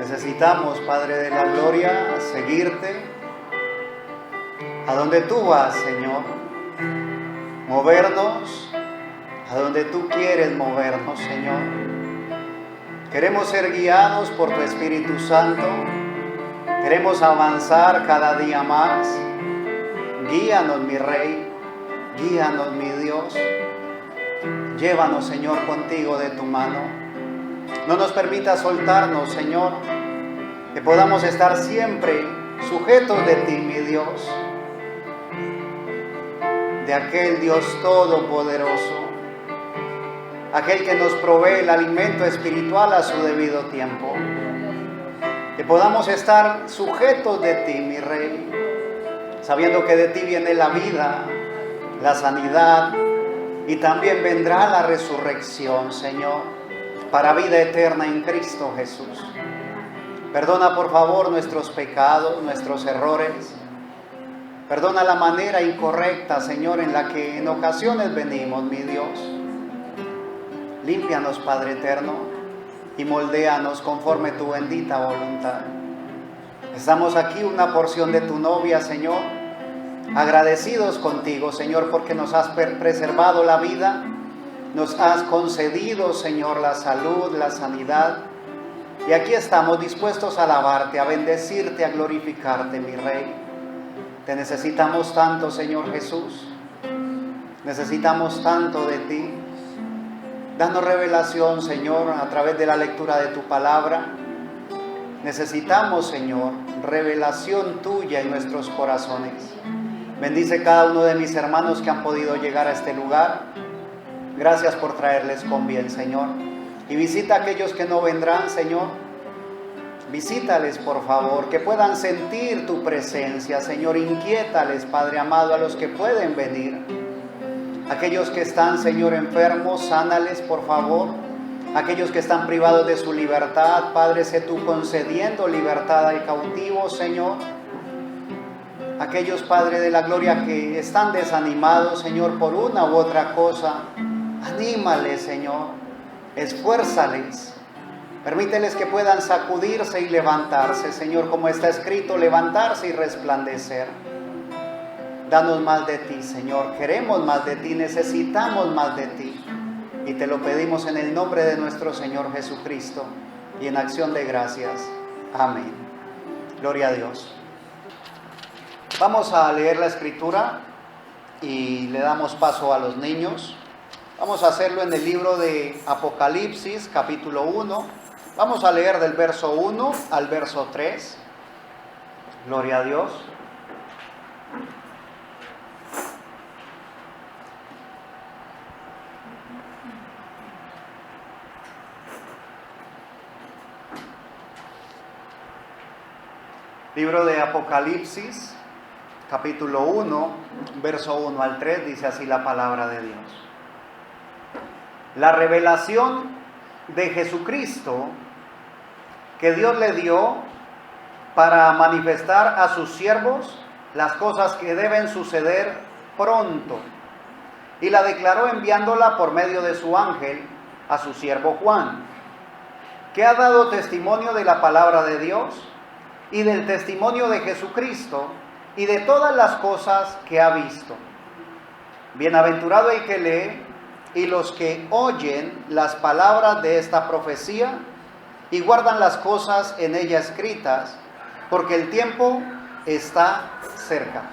Necesitamos, Padre de la Gloria, seguirte a donde tú vas, Señor. Movernos a donde tú quieres movernos, Señor. Queremos ser guiados por tu Espíritu Santo. Queremos avanzar cada día más. Guíanos, mi Rey. Guíanos, mi Dios. Llévanos, Señor, contigo de tu mano. No nos permitas soltarnos, Señor. Que podamos estar siempre sujetos de ti, mi Dios. De aquel Dios todopoderoso. Aquel que nos provee el alimento espiritual a su debido tiempo. Que podamos estar sujetos de ti, mi Rey. Sabiendo que de ti viene la vida, la sanidad y también vendrá la resurrección, Señor, para vida eterna en Cristo Jesús. Perdona por favor nuestros pecados, nuestros errores. Perdona la manera incorrecta, Señor, en la que en ocasiones venimos, mi Dios. Límpianos, Padre eterno, y moldéanos conforme tu bendita voluntad. Estamos aquí una porción de tu novia, Señor, agradecidos contigo, Señor, porque nos has preservado la vida, nos has concedido, Señor, la salud, la sanidad, y aquí estamos dispuestos a alabarte, a bendecirte, a glorificarte, mi Rey. Te necesitamos tanto, Señor Jesús, necesitamos tanto de ti. Danos revelación, Señor, a través de la lectura de tu palabra. Necesitamos, Señor, revelación tuya en nuestros corazones. Bendice cada uno de mis hermanos que han podido llegar a este lugar. Gracias por traerles con bien, Señor. Y visita a aquellos que no vendrán, Señor. Visítales, por favor, que puedan sentir tu presencia, Señor. Inquiétales, Padre amado, a los que pueden venir. Aquellos que están, Señor, enfermos, sánales, por favor. Aquellos que están privados de su libertad, Padre, sé tú concediendo libertad al cautivo, Señor. Aquellos, Padre de la gloria, que están desanimados, Señor, por una u otra cosa, anímales, Señor, esfuérzales, permíteles que puedan sacudirse y levantarse, Señor, como está escrito, levantarse y resplandecer. Danos más de ti, Señor, queremos más de ti, necesitamos más de ti, y te lo pedimos en el nombre de nuestro Señor Jesucristo, y en acción de gracias. Amén. Gloria a Dios. Vamos a leer la escritura y le damos paso a los niños. Vamos a hacerlo en el libro de Apocalipsis, capítulo 1. Vamos a leer del verso 1 al verso 3. Gloria a Dios. Libro de Apocalipsis, capítulo 1, verso 1 al 3, dice así la palabra de Dios. La revelación de Jesucristo que Dios le dio para manifestar a sus siervos las cosas que deben suceder pronto. Y la declaró enviándola por medio de su ángel a su siervo Juan, que ha dado testimonio de la palabra de Dios y del testimonio de Jesucristo y de todas las cosas que ha visto. Bienaventurado el que lee y los que oyen las palabras de esta profecía y guardan las cosas en ella escritas, porque el tiempo está cerca.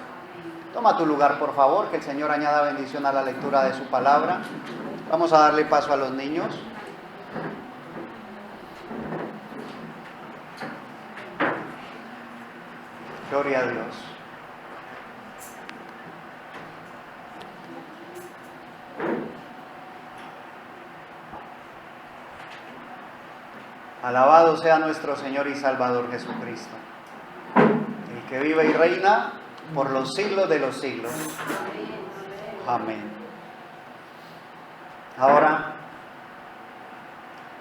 Toma tu lugar, por favor, que el Señor añada bendición a la lectura de su palabra. Vamos a darle paso a los niños. Gloria a Dios. Alabado sea nuestro Señor y Salvador Jesucristo, el que vive y reina por los siglos de los siglos. Amén. Ahora,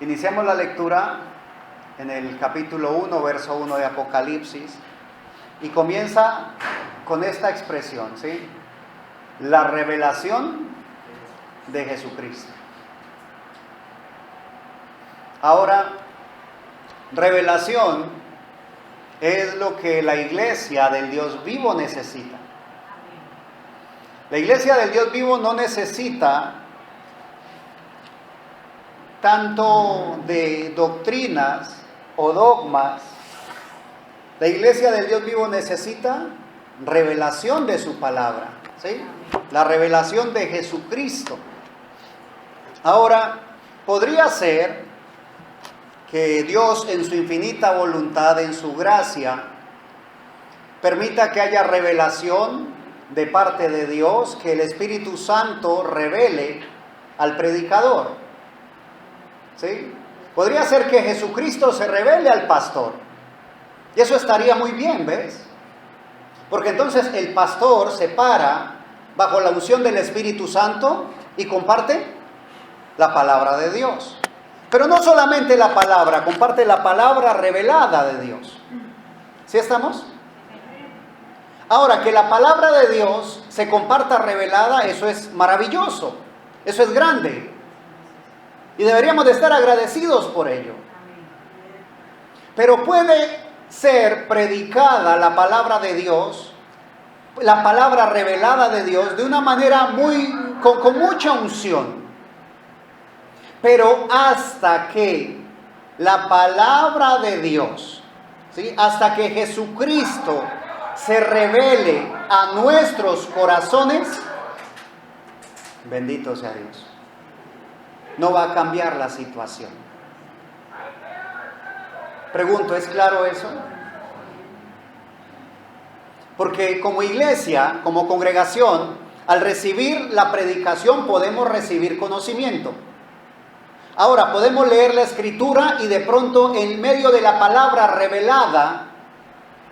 iniciamos la lectura en el capítulo 1, verso 1 de Apocalipsis, y comienza con esta expresión, ¿sí? La revelación de Jesucristo. Ahora, Revelación es lo que la iglesia del Dios vivo necesita. La iglesia del Dios vivo no necesita tanto de doctrinas o dogmas. La iglesia del Dios vivo necesita revelación de su palabra, ¿sí? La revelación de Jesucristo. Ahora, podría ser que Dios en su infinita voluntad, en su gracia, permita que haya revelación de parte de Dios, que el Espíritu Santo revele al predicador, ¿sí? Podría ser que Jesucristo se revele al pastor, y eso estaría muy bien, ¿ves? Porque entonces el pastor se para bajo la unción del Espíritu Santo y comparte la palabra de Dios. Pero no solamente la palabra, comparte la palabra revelada de Dios. ¿Sí estamos? Ahora, que la palabra de Dios se comparta revelada, eso es maravilloso, eso es grande. Y deberíamos de estar agradecidos por ello. Pero puede ser predicada la palabra de Dios, la palabra revelada de Dios, de una manera con mucha unción. Pero hasta que la palabra de Dios, ¿sí?, hasta que Jesucristo se revele a nuestros corazones, bendito sea Dios, no va a cambiar la situación. Pregunto, ¿es claro eso? Porque como iglesia, como congregación, al recibir la predicación podemos recibir conocimiento. Ahora, podemos leer la Escritura y de pronto en medio de la palabra revelada,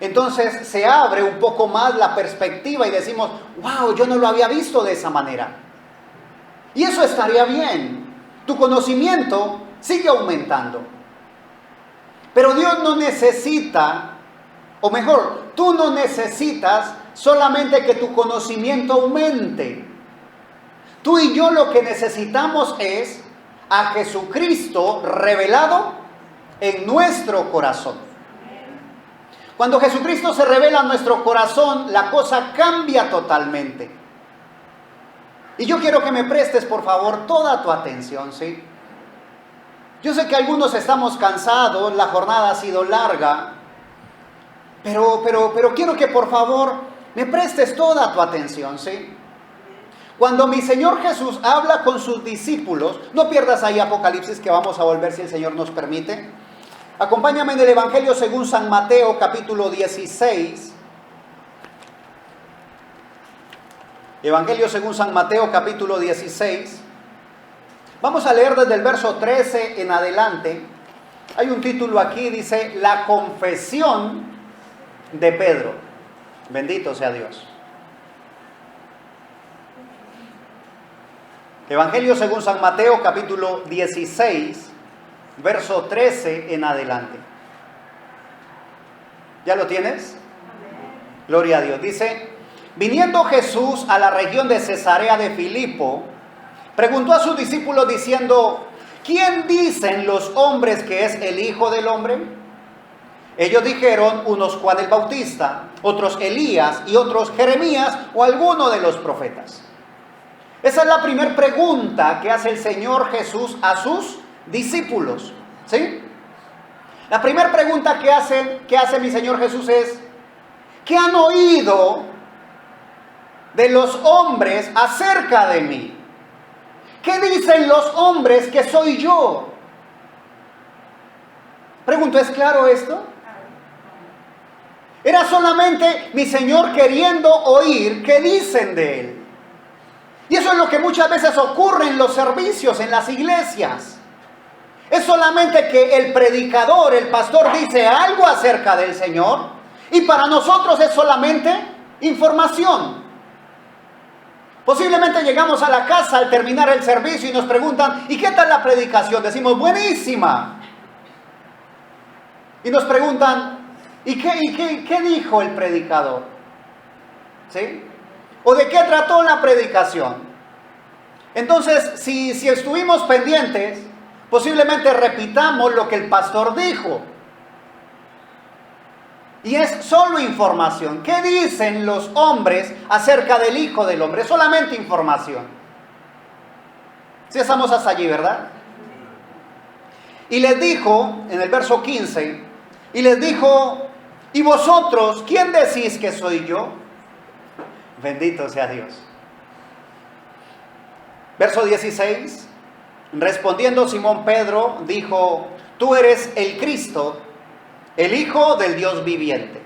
entonces se abre un poco más la perspectiva y decimos, wow, yo no lo había visto de esa manera. Y eso estaría bien. Tu conocimiento sigue aumentando. Pero Dios no necesita, o mejor, tú no necesitas solamente que tu conocimiento aumente. Tú y yo lo que necesitamos es a Jesucristo revelado en nuestro corazón. Cuando Jesucristo se revela en nuestro corazón, la cosa cambia totalmente. Y yo quiero que me prestes, por favor, toda tu atención, ¿sí? Yo sé que algunos estamos cansados, la jornada ha sido larga, pero quiero que por favor me prestes toda tu atención, ¿sí? Cuando mi Señor Jesús habla con sus discípulos, no pierdas ahí Apocalipsis, que vamos a volver si el Señor nos permite. Acompáñame en el Evangelio según San Mateo, capítulo 16. Evangelio según San Mateo, capítulo 16. Vamos a leer desde el verso 13 en adelante. Hay un título aquí, dice, La confesión de Pedro. Bendito sea Dios. Evangelio según San Mateo, capítulo 16, verso 13 en adelante. ¿Ya lo tienes? Gloria a Dios. Dice, viniendo Jesús a la región de Cesarea de Filipo, preguntó a sus discípulos diciendo, ¿quién dicen los hombres que es el Hijo del Hombre? Ellos dijeron, unos Juan el Bautista, otros Elías y otros Jeremías o alguno de los profetas. Esa es la primera pregunta que hace el Señor Jesús a sus discípulos, ¿sí? La primera pregunta que hace mi Señor Jesús es, ¿qué han oído de los hombres acerca de mí? ¿Qué dicen los hombres que soy yo? Pregunto, ¿es claro esto? Era solamente mi Señor queriendo oír qué dicen de Él. Y eso es lo que muchas veces ocurre en los servicios, en las iglesias. Es solamente que el predicador, el pastor dice algo acerca del Señor y para nosotros es solamente información. Posiblemente llegamos a la casa al terminar el servicio y nos preguntan, ¿y qué tal la predicación? Decimos, buenísima. Y nos preguntan, ¿y qué dijo el predicador? ¿Sí? ¿O de qué trató la predicación? Entonces, si estuvimos pendientes, posiblemente repitamos lo que el pastor dijo. Y es solo información. ¿Qué dicen los hombres acerca del Hijo del Hombre? Solamente información. Si estamos hasta allí, ¿verdad? Y les dijo, en el verso 15, y les dijo, ¿y vosotros quién decís que soy yo? Bendito sea Dios. Verso 16, respondiendo Simón Pedro, dijo, tú eres el Cristo, el Hijo del Dios viviente.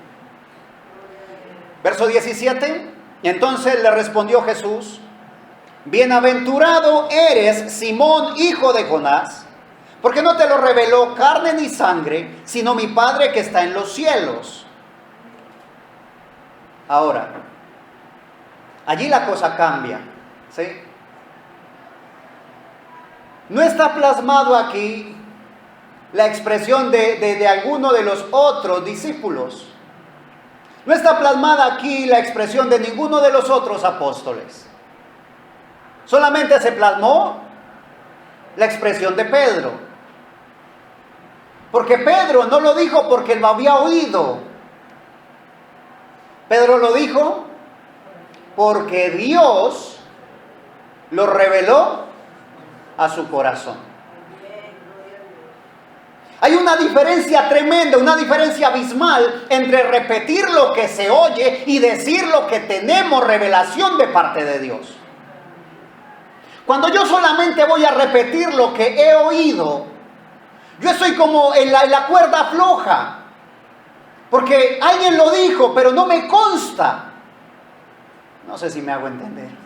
Verso 17, entonces le respondió Jesús, bienaventurado eres, Simón, hijo de Jonás, porque no te lo reveló carne ni sangre, sino mi Padre que está en los cielos. Ahora, allí la cosa cambia, ¿sí? No está plasmado aquí la expresión de alguno de los otros discípulos. No está plasmada aquí la expresión de ninguno de los otros apóstoles. Solamente se plasmó la expresión de Pedro. Porque Pedro no lo dijo porque lo había oído. Pedro lo dijo porque Dios lo reveló a su corazón. Hay una diferencia tremenda, una diferencia abismal entre repetir lo que se oye y decir lo que tenemos revelación de parte de Dios. Cuando yo solamente voy a repetir lo que he oído, yo estoy como en la cuerda floja, porque alguien lo dijo, pero no me consta. No sé si me hago entender.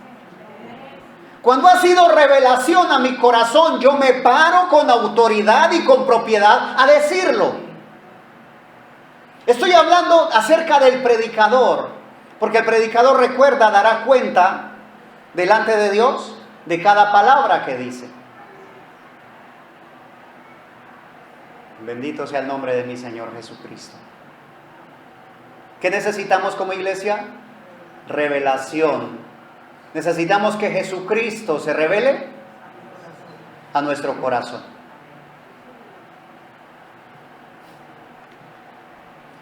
Cuando ha sido revelación a mi corazón, yo me paro con autoridad y con propiedad a decirlo. Estoy hablando acerca del predicador, porque el predicador, recuerda, dará cuenta delante de Dios de cada palabra que dice. Bendito sea el nombre de mi Señor Jesucristo. ¿Qué necesitamos como iglesia? Revelación. Necesitamos que Jesucristo se revele a nuestro corazón.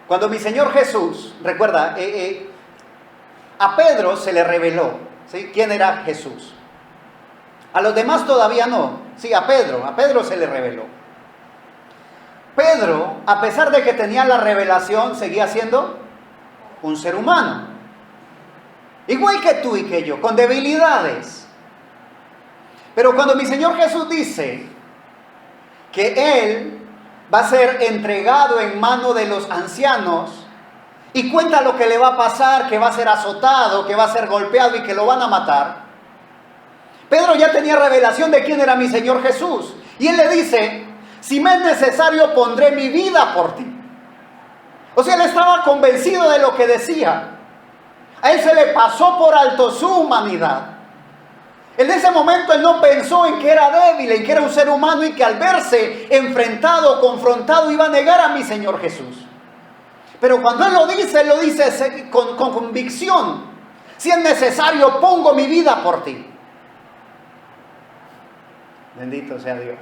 Cuando mi Señor Jesús, recuerda, a Pedro se le reveló, ¿sí? ¿Quién era Jesús? A los demás todavía no. Sí, a Pedro se le reveló. Pedro, a pesar de que tenía la revelación, seguía siendo un ser humano. Igual que tú y que yo, con debilidades. Pero cuando mi Señor Jesús dice que Él va a ser entregado en mano de los ancianos y cuenta lo que le va a pasar, que va a ser azotado, que va a ser golpeado y que lo van a matar, Pedro ya tenía revelación de quién era mi Señor Jesús. Y Él le dice, si me es necesario pondré mi vida por ti. O sea, él estaba convencido de lo que decía. A él se le pasó por alto su humanidad. En ese momento él no pensó en que era débil, en que era un ser humano y que al verse enfrentado, confrontado, iba a negar a mi Señor Jesús. Pero cuando él lo dice con convicción. Si es necesario, pongo mi vida por ti. Bendito sea Dios.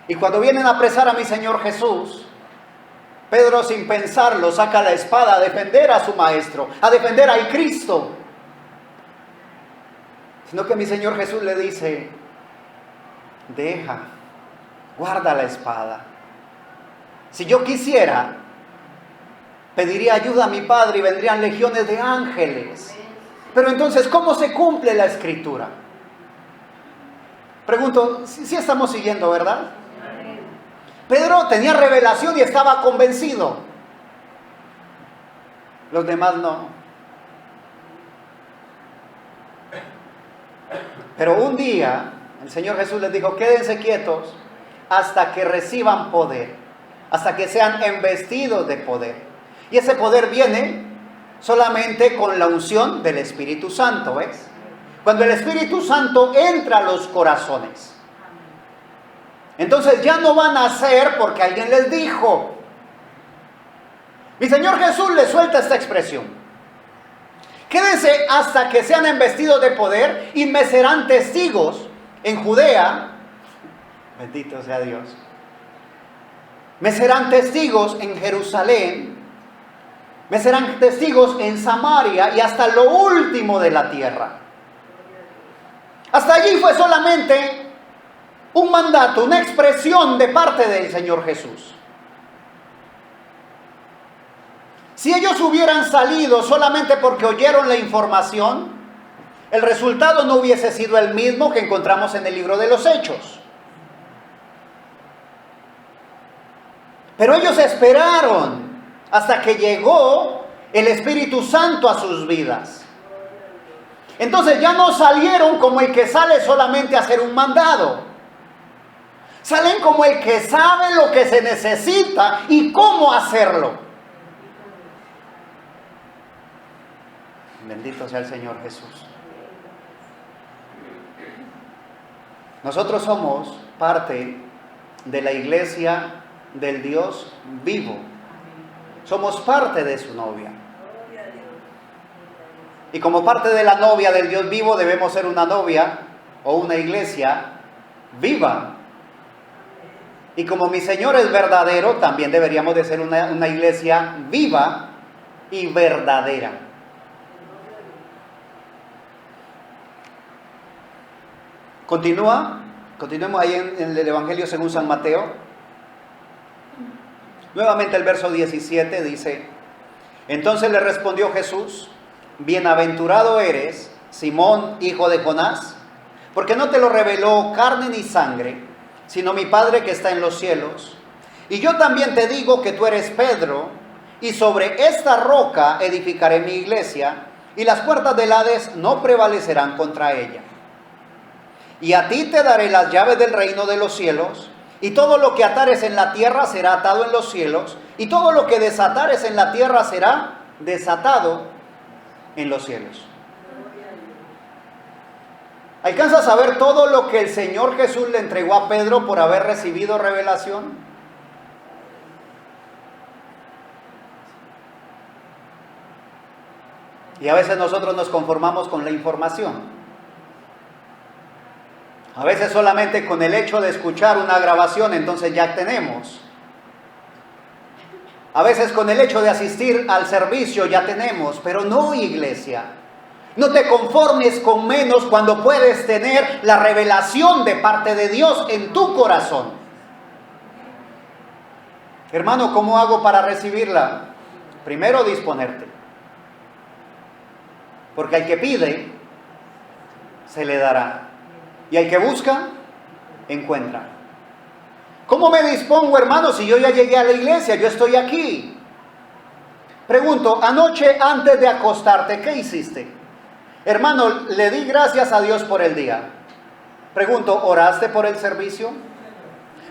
Y cuando vienen a apresar a mi Señor Jesús, Pedro, sin pensarlo, saca la espada a defender a su maestro, a defender al Cristo. Sino que mi Señor Jesús le dice, guarda la espada. Si yo quisiera, pediría ayuda a mi Padre y vendrían legiones de ángeles. Pero entonces, ¿cómo se cumple la Escritura? Pregunto, si estamos siguiendo, ¿verdad? Pedro tenía revelación y estaba convencido. Los demás no. Pero un día el Señor Jesús les dijo, quédense quietos hasta que reciban poder, hasta que sean embestidos de poder. Y ese poder viene solamente con la unción del Espíritu Santo, ¿ves? Cuando el Espíritu Santo entra a los corazones. Entonces ya no van a hacer porque alguien les dijo. Mi Señor Jesús le suelta esta expresión. Quédense hasta que sean embestidos de poder y me serán testigos en Judea. Bendito sea Dios. Me serán testigos en Jerusalén, Me serán testigos en Samaria y hasta lo último de la tierra. Hasta allí fue solamente un mandato, una expresión de parte del Señor Jesús. Si ellos hubieran salido solamente porque oyeron la información, el resultado no hubiese sido el mismo que encontramos en el libro de los Hechos. Pero ellos esperaron hasta que llegó el Espíritu Santo a sus vidas. Entonces ya no salieron como el que sale solamente a hacer un mandado. Salen como el que sabe lo que se necesita y cómo hacerlo. Bendito sea el Señor Jesús. Nosotros somos parte de la iglesia del Dios vivo. Somos parte de su novia. Y como parte de la novia del Dios vivo, debemos ser una novia o una iglesia viva. Y como mi Señor es verdadero, también deberíamos de ser una iglesia viva y verdadera. Continuemos ahí en el Evangelio según San Mateo. Nuevamente el verso 17 dice: entonces le respondió Jesús: bienaventurado eres, Simón, hijo de Jonás, porque no te lo reveló carne ni sangre, sino mi Padre que está en los cielos. Y yo también te digo que tú eres Pedro, y sobre esta roca edificaré mi iglesia, y las puertas del Hades no prevalecerán contra ella. Y a ti te daré las llaves del reino de los cielos, y todo lo que atares en la tierra será atado en los cielos, y todo lo que desatares en la tierra será desatado en los cielos. ¿Alcanzas a ver todo lo que el Señor Jesús le entregó a Pedro por haber recibido revelación? Y a veces nosotros nos conformamos con la información. A veces solamente con el hecho de escuchar una grabación, entonces ya tenemos. A veces con el hecho de asistir al servicio ya tenemos, pero no, iglesia. No te conformes con menos cuando puedes tener la revelación de parte de Dios en tu corazón. Hermano, ¿cómo hago para recibirla? Primero, disponerte. Porque al que pide, se le dará. Y al que busca, encuentra. ¿Cómo me dispongo, hermano, si yo ya llegué a la iglesia? Yo estoy aquí. Pregunto, anoche antes de acostarte, ¿qué hiciste? Hermano, le di gracias a Dios por el día. Pregunto, ¿oraste por el servicio?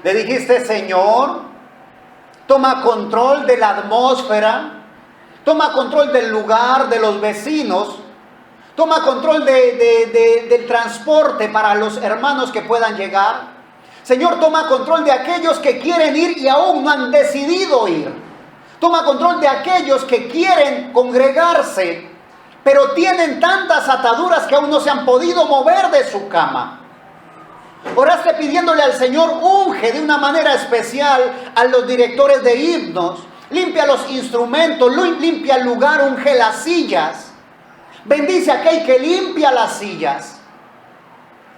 Le dijiste: Señor, toma control de la atmósfera, toma control del lugar, de los vecinos, toma control del transporte para los hermanos que puedan llegar. Señor, toma control de aquellos que quieren ir y aún no han decidido ir. Toma control de aquellos que quieren congregarse, pero tienen tantas ataduras que aún no se han podido mover de su cama. Oraste pidiéndole al Señor: unge de una manera especial a los directores de himnos, limpia los instrumentos, limpia el lugar, unge las sillas. Bendice a aquel que limpia las sillas.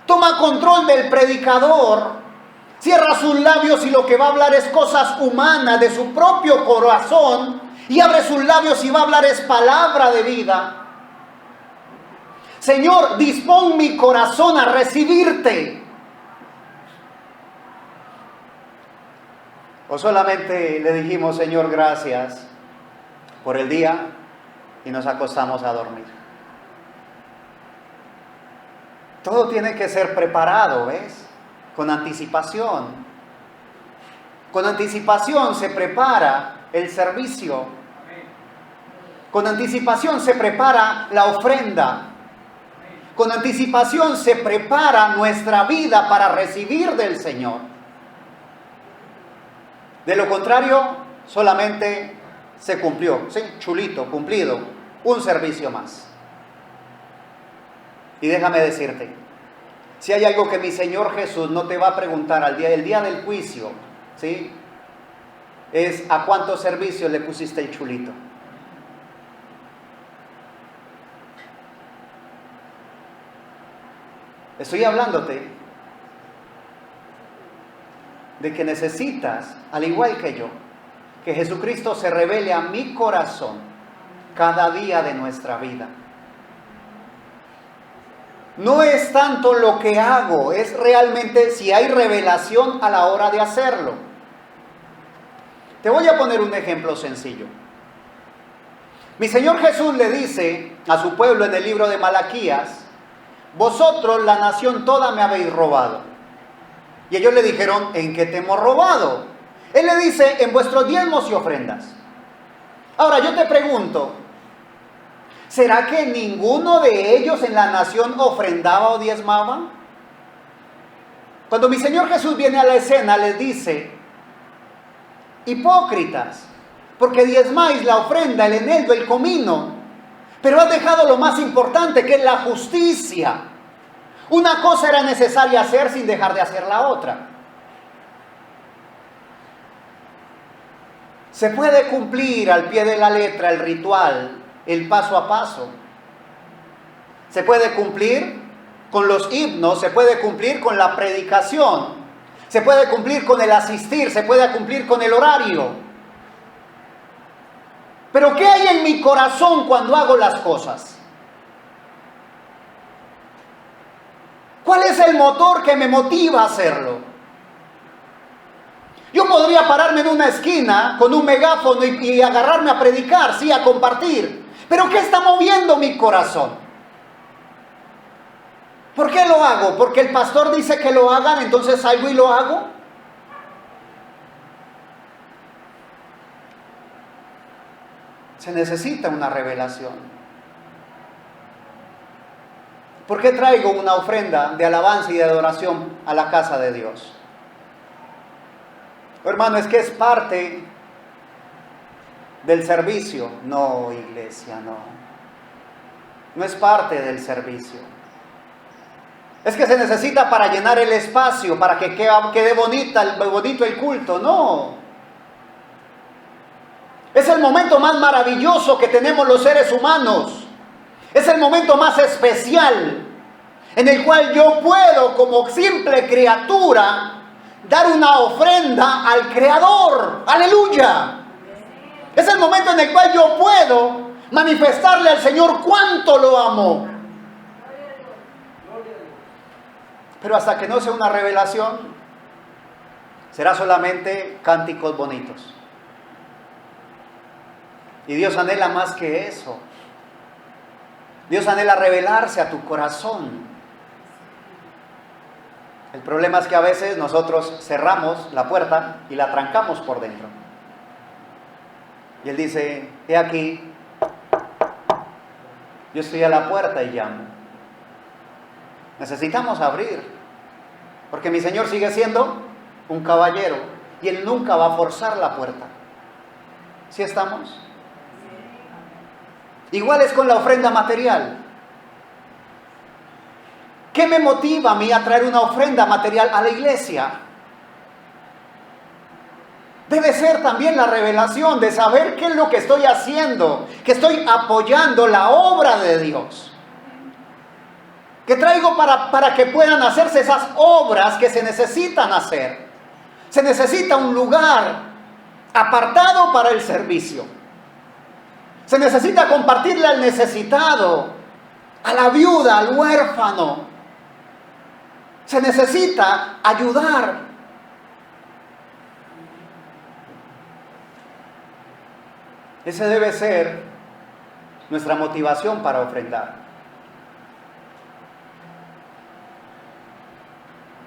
Toma control del predicador. Cierra sus labios y lo que va a hablar es cosas humanas de su propio corazón. Y abre sus labios y va a hablar es palabra de vida. Señor, dispón mi corazón a recibirte. O solamente le dijimos: Señor, gracias por el día, y nos acostamos a dormir. Todo tiene que ser preparado, ¿ves? Con anticipación. Con anticipación se prepara el servicio. Con anticipación se prepara la ofrenda. Con anticipación se prepara nuestra vida para recibir del Señor. De lo contrario, solamente se cumplió, ¿sí? Chulito, cumplido, un servicio más. Y déjame decirte, si hay algo que mi Señor Jesús no te va a preguntar el día del juicio, ¿sí? Es: ¿a cuántos servicios le pusiste el chulito? Estoy hablándote de que necesitas, al igual que yo, que Jesucristo se revele a mi corazón cada día de nuestra vida. No es tanto lo que hago, es realmente si hay revelación a la hora de hacerlo. Te voy a poner un ejemplo sencillo. Mi Señor Jesús le dice a su pueblo en el libro de Malaquías: vosotros, la nación toda, me habéis robado. Y ellos le dijeron: ¿en qué te hemos robado? Él le dice: en vuestros diezmos y ofrendas. Ahora yo te pregunto, ¿será que ninguno de ellos en la nación ofrendaba o diezmaba? Cuando mi Señor Jesús viene a la escena, les dice: hipócritas, porque diezmáis la ofrenda, el eneldo, el comino, pero has dejado lo más importante, que es la justicia. Una cosa era necesaria hacer sin dejar de hacer la otra. Se puede cumplir al pie de la letra el ritual, el paso a paso. Se puede cumplir con los himnos, se puede cumplir con la predicación, se puede cumplir con el asistir, se puede cumplir con el horario. Pero ¿qué hay en mi corazón cuando hago las cosas? ¿Cuál es el motor que me motiva a hacerlo? Yo podría pararme en una esquina con un megáfono y agarrarme a predicar, sí, a compartir. Pero ¿qué está moviendo mi corazón? ¿Por qué lo hago? ¿Porque el pastor dice que lo hagan, entonces salgo y lo hago? Se necesita una revelación. ¿Por qué traigo una ofrenda de alabanza y de adoración a la casa de Dios? Hermano, es que es parte del servicio. No, iglesia, no. No es parte del servicio. Es que se necesita para llenar el espacio, para que quede bonito el culto. No. Es el momento más maravilloso que tenemos los seres humanos. Es el momento más especial en el cual yo puedo, como simple criatura, dar una ofrenda al Creador. ¡Aleluya! Es el momento en el cual yo puedo manifestarle al Señor cuánto lo amo. Pero hasta que no sea una revelación, será solamente cánticos bonitos. Y Dios anhela más que eso. Dios anhela revelarse a tu corazón. El problema es que a veces nosotros cerramos la puerta y la trancamos por dentro. Y Él dice: he aquí, yo estoy a la puerta y llamo. Necesitamos abrir, porque mi Señor sigue siendo un caballero y Él nunca va a forzar la puerta. ¿Sí estamos? Igual es con la ofrenda material. ¿Qué me motiva a mí a traer una ofrenda material a la iglesia? Debe ser también la revelación de saber qué es lo que estoy haciendo, que estoy apoyando la obra de Dios. Que traigo para que puedan hacerse esas obras que se necesitan hacer. Se necesita un lugar apartado para el servicio. Se necesita compartirle al necesitado, a la viuda, al huérfano. Se necesita ayudar. Esa debe ser nuestra motivación para ofrendar.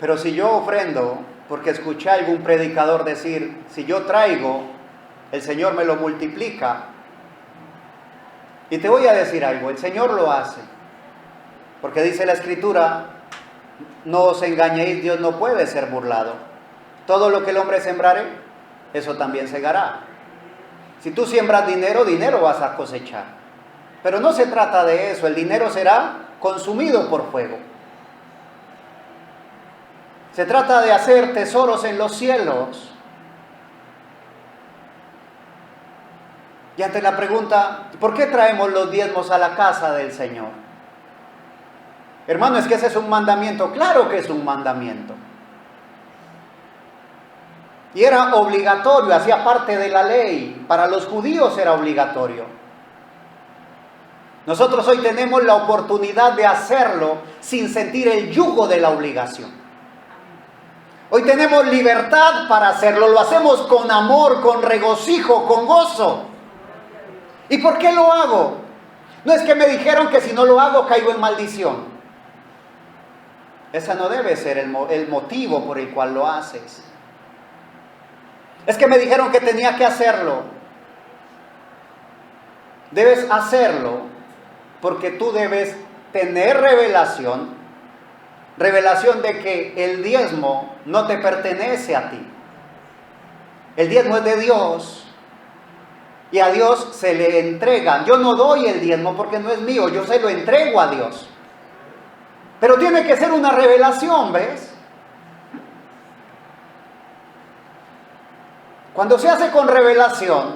Pero si yo ofrendo porque escuché a algún predicador decir: si yo traigo, el Señor me lo multiplica. Y te voy a decir algo, el Señor lo hace. Porque dice la Escritura: no os engañéis, Dios no puede ser burlado. Todo lo que el hombre sembrare, eso también segará. Si tú siembras dinero, dinero vas a cosechar. Pero no se trata de eso, el dinero será consumido por fuego. Se trata de hacer tesoros en los cielos. Y ante la pregunta: ¿por qué traemos los diezmos a la casa del Señor? Hermano, es que ese es un mandamiento. Claro que es un mandamiento. Y era obligatorio, hacía parte de la ley. Para los judíos era obligatorio. Nosotros hoy tenemos la oportunidad de hacerlo sin sentir el yugo de la obligación. Hoy tenemos libertad para hacerlo, lo hacemos con amor, con regocijo, con gozo. ¿Y por qué lo hago? No es que me dijeron que si no lo hago caigo en maldición. Ese no debe ser el motivo por el cual lo haces. Es que me dijeron que tenía que hacerlo. Debes hacerlo porque tú debes tener revelación de que el diezmo no te pertenece a ti. El diezmo es de Dios y a Dios se le entrega. Yo no doy el diezmo porque no es mío, yo se lo entrego a Dios. Pero tiene que ser una revelación, ¿ves? Cuando se hace con revelación,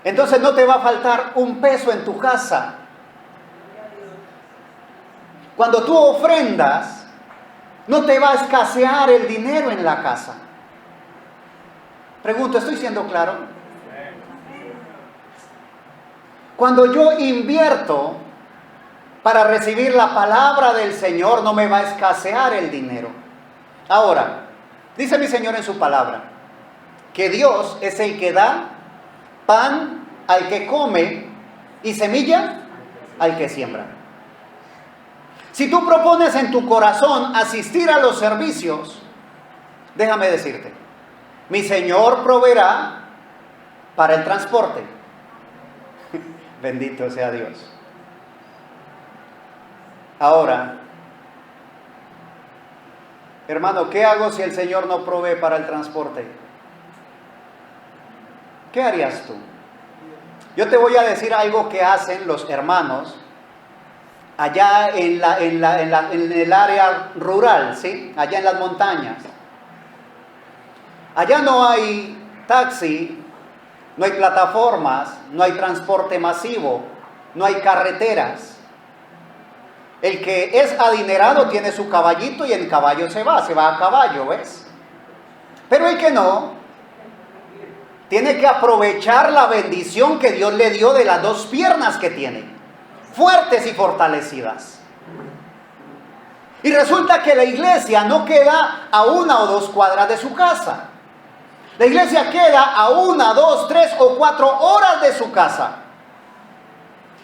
entonces no te va a faltar un peso en tu casa. Cuando tú ofrendas, no te va a escasear el dinero en la casa. Pregunto, ¿estoy siendo claro? Cuando yo invierto para recibir la palabra del Señor, no me va a escasear el dinero. Ahora, dice mi Señor en su palabra, que Dios es el que da pan al que come y semilla al que siembra. Si tú propones en tu corazón asistir a los servicios, déjame decirte, mi Señor proveerá para el transporte. Bendito sea Dios. Ahora, hermano, ¿qué hago si el Señor no provee para el transporte? ¿Qué harías tú? Yo te voy a decir algo que hacen los hermanos allá en el área rural, ¿sí? Allá en las montañas. Allá no hay taxi, no hay plataformas, no hay transporte masivo, no hay carreteras. El que es adinerado tiene su caballito y en caballo se va a caballo, ¿ves? Pero el que no, tiene que aprovechar la bendición que Dios le dio de las dos piernas que tiene, fuertes y fortalecidas. Y resulta que la iglesia no queda a 1 o 2 cuadras de su casa. La iglesia queda a 1, 2, 3 o 4 horas de su casa.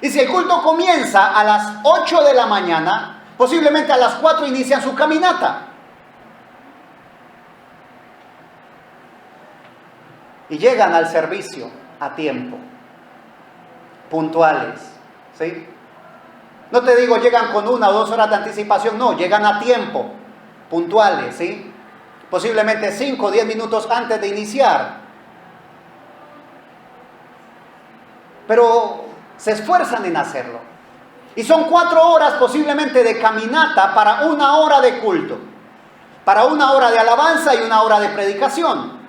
Y si el culto comienza a las 8 de la mañana, posiblemente a las 4 inician su caminata. Y llegan al servicio a tiempo, puntuales, ¿sí? No te digo llegan con 1 o 2 horas de anticipación, no, llegan a tiempo, puntuales, ¿sí? Posiblemente 5 o 10 minutos antes de iniciar. Pero se esfuerzan en hacerlo. Y son 4 horas posiblemente de caminata para 1 hora de culto, para 1 hora de alabanza y 1 hora de predicación.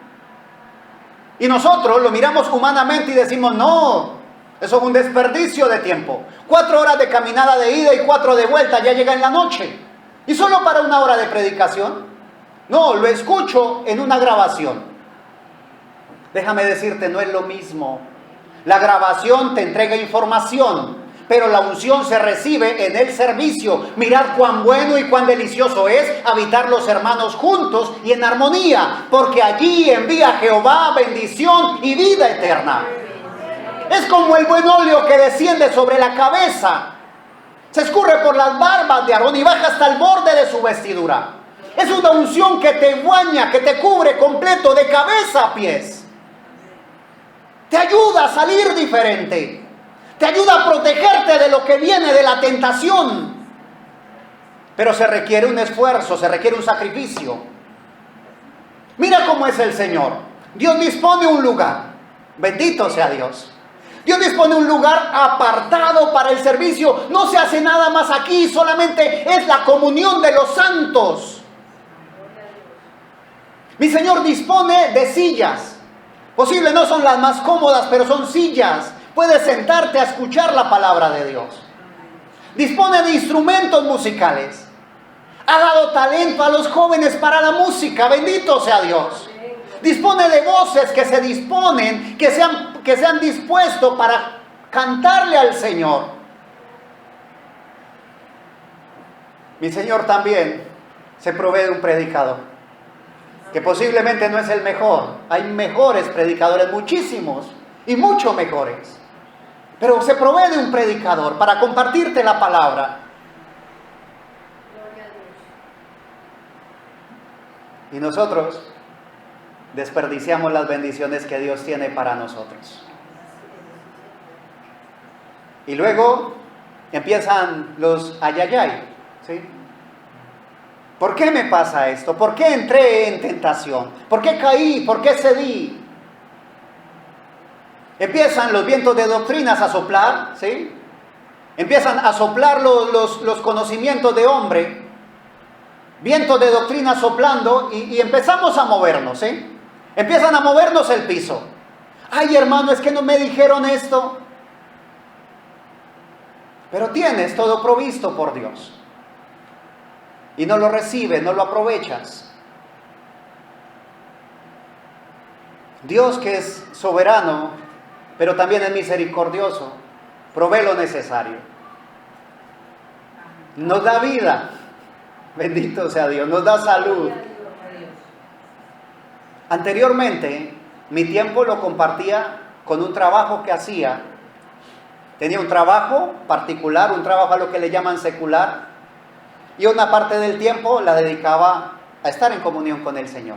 Y nosotros lo miramos humanamente y decimos, no, eso es un desperdicio de tiempo. 4 horas de caminada de ida y 4 de vuelta, ya llega en la noche. ¿Y solo para 1 hora de predicación? No, lo escucho en una grabación. Déjame decirte, no es lo mismo. La grabación te entrega información, pero la unción se recibe en el servicio. Mirad cuán bueno y cuán delicioso es habitar los hermanos juntos y en armonía, porque allí envía Jehová bendición y vida eterna. Es como el buen óleo que desciende sobre la cabeza, se escurre por las barbas de Aarón y baja hasta el borde de su vestidura. Es una unción que te baña, que te cubre completo de cabeza a pies. Te ayuda a salir diferente. Te ayuda a protegerte de lo que viene de la tentación. Pero se requiere un esfuerzo, se requiere un sacrificio. Mira cómo es el Señor. Dios dispone un lugar. Bendito sea Dios. Dios dispone un lugar apartado para el servicio. No se hace nada más aquí, solamente es la comunión de los santos. Mi Señor dispone de sillas. Posible no son las más cómodas, pero son sillas. Puedes sentarte a escuchar la palabra de Dios. Dispone de instrumentos musicales. Ha dado talento a los jóvenes para la música. Bendito sea Dios. Dispone de voces que se disponen, que se han dispuesto para cantarle al Señor. Mi Señor también se provee de un predicador, que posiblemente no es el mejor. Hay mejores predicadores, muchísimos, y mucho mejores. Pero se provee de un predicador para compartirte la palabra. Y nosotros desperdiciamos las bendiciones que Dios tiene para nosotros. Y luego empiezan los ayayay, ¿sí? ¿Por qué me pasa esto? ¿Por qué entré en tentación? ¿Por qué caí? ¿Por qué cedí? Empiezan los vientos de doctrinas a soplar, ¿sí? Empiezan a soplar los conocimientos de hombre, vientos de doctrina soplando y empezamos a movernos, ¿sí? Empiezan a movernos el piso. Ay, hermano, es que no me dijeron esto. Pero tienes todo provisto por Dios. Y no lo recibes, no lo aprovechas. Dios, que es soberano, pero también es misericordioso, provee lo necesario. Nos da vida. Bendito sea Dios. Nos da salud. Anteriormente, mi tiempo lo compartía con un trabajo que hacía. Tenía un trabajo particular, un trabajo a lo que le llaman secular, y una parte del tiempo la dedicaba a estar en comunión con el Señor.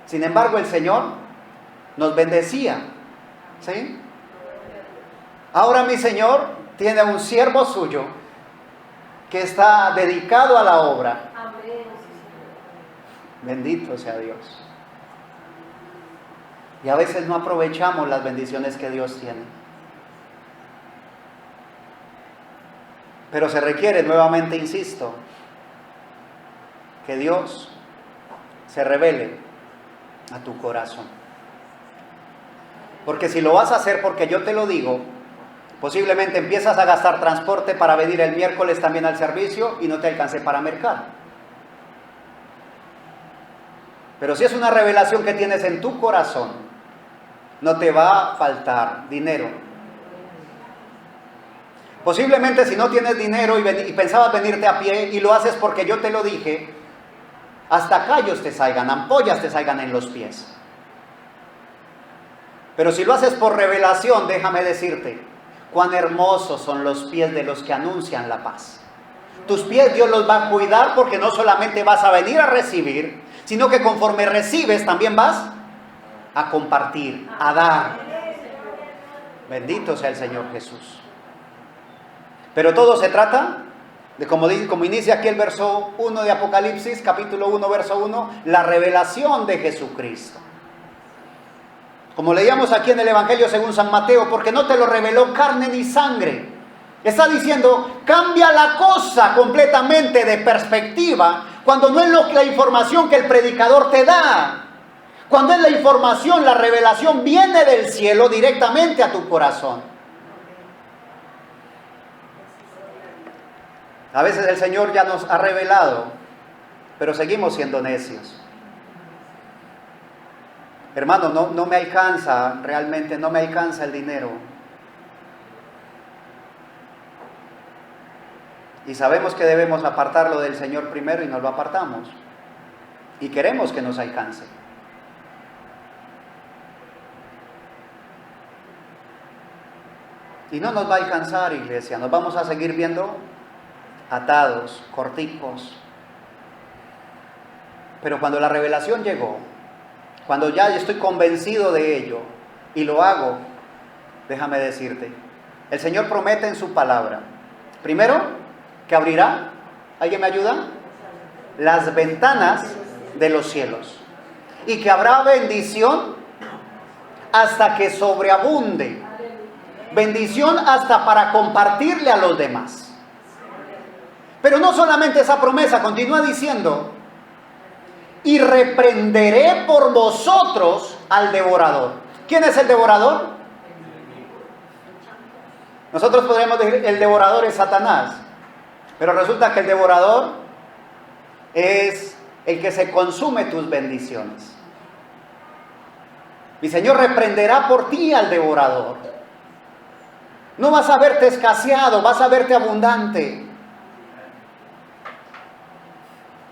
Sin embargo, el Señor nos bendecía, ¿sí? Ahora mi Señor tiene un siervo suyo que está dedicado a la obra. Bendito sea Dios. Y a veces no aprovechamos las bendiciones que Dios tiene. Pero se requiere, nuevamente insisto, que Dios se revele a tu corazón. Porque si lo vas a hacer porque yo te lo digo, posiblemente empiezas a gastar transporte para venir el miércoles también al servicio y no te alcance para mercar. Pero si es una revelación que tienes en tu corazón, no te va a faltar dinero. Posiblemente si no tienes dinero y pensabas venirte a pie y lo haces porque yo te lo dije, hasta callos te salgan, ampollas te salgan en los pies. Pero si lo haces por revelación, déjame decirte, cuán hermosos son los pies de los que anuncian la paz. Tus pies Dios los va a cuidar porque no solamente vas a venir a recibir, sino que conforme recibes también vas a compartir, a dar. Bendito sea el Señor Jesús. Pero todo se trata de, como inicia aquí el verso 1 de Apocalipsis, capítulo 1, verso 1, la revelación de Jesucristo. Como leíamos aquí en el Evangelio según San Mateo, porque no te lo reveló carne ni sangre. Está diciendo, cambia la cosa completamente de perspectiva, cuando no es la información que el predicador te da. Cuando es la información, la revelación viene del cielo directamente a tu corazón. A veces el Señor ya nos ha revelado, pero seguimos siendo necios. Hermano, no me alcanza, realmente no me alcanza el dinero. Y sabemos que debemos apartarlo del Señor primero y nos lo apartamos. Y queremos que nos alcance. Y no nos va a alcanzar, iglesia. Nos vamos a seguir viendo atados, corticos. Pero cuando la revelación llegó, cuando ya estoy convencido de ello y lo hago, déjame decirte, el Señor promete en su palabra, primero, que abrirá, ¿alguien me ayuda? Las ventanas de los cielos, y que habrá bendición hasta que sobreabunde, bendición hasta para compartirle a los demás. Pero no solamente esa promesa, continúa diciendo, y reprenderé por vosotros al devorador. ¿Quién es el devorador? Nosotros podríamos decir, el devorador es Satanás, pero resulta que el devorador es el que se consume tus bendiciones. Mi Señor reprenderá por ti al devorador. No vas a verte escaseado, vas a verte abundante.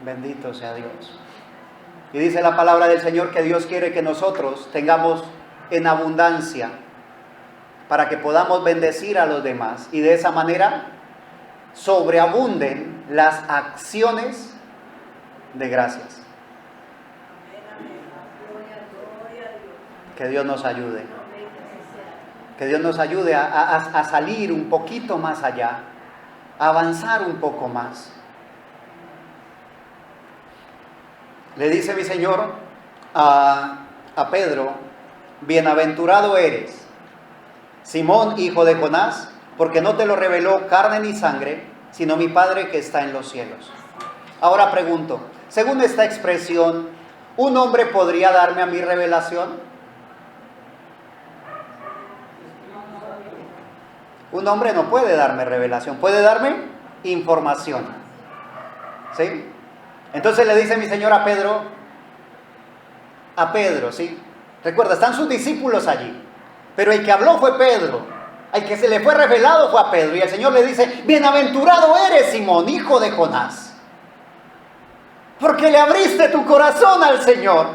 Bendito sea Dios. Y dice la palabra del Señor que Dios quiere que nosotros tengamos en abundancia para que podamos bendecir a los demás y de esa manera sobreabunden las acciones de gracias. Que Dios nos ayude. Que Dios nos ayude a salir un poquito más allá, a avanzar un poco más. Le dice mi Señor a Pedro, bienaventurado eres, Simón, hijo de Jonás, porque no te lo reveló carne ni sangre, sino mi Padre que está en los cielos. Ahora pregunto, según esta expresión, ¿un hombre podría darme a mí revelación? Un hombre no puede darme revelación, puede darme información. ¿Sí? Entonces le dice mi Señor a Pedro, ¿sí? Recuerda, están sus discípulos allí, pero el que habló fue Pedro, al que se le fue revelado fue a Pedro, y el Señor le dice, bienaventurado eres, Simón, hijo de Jonás, porque le abriste tu corazón al Señor,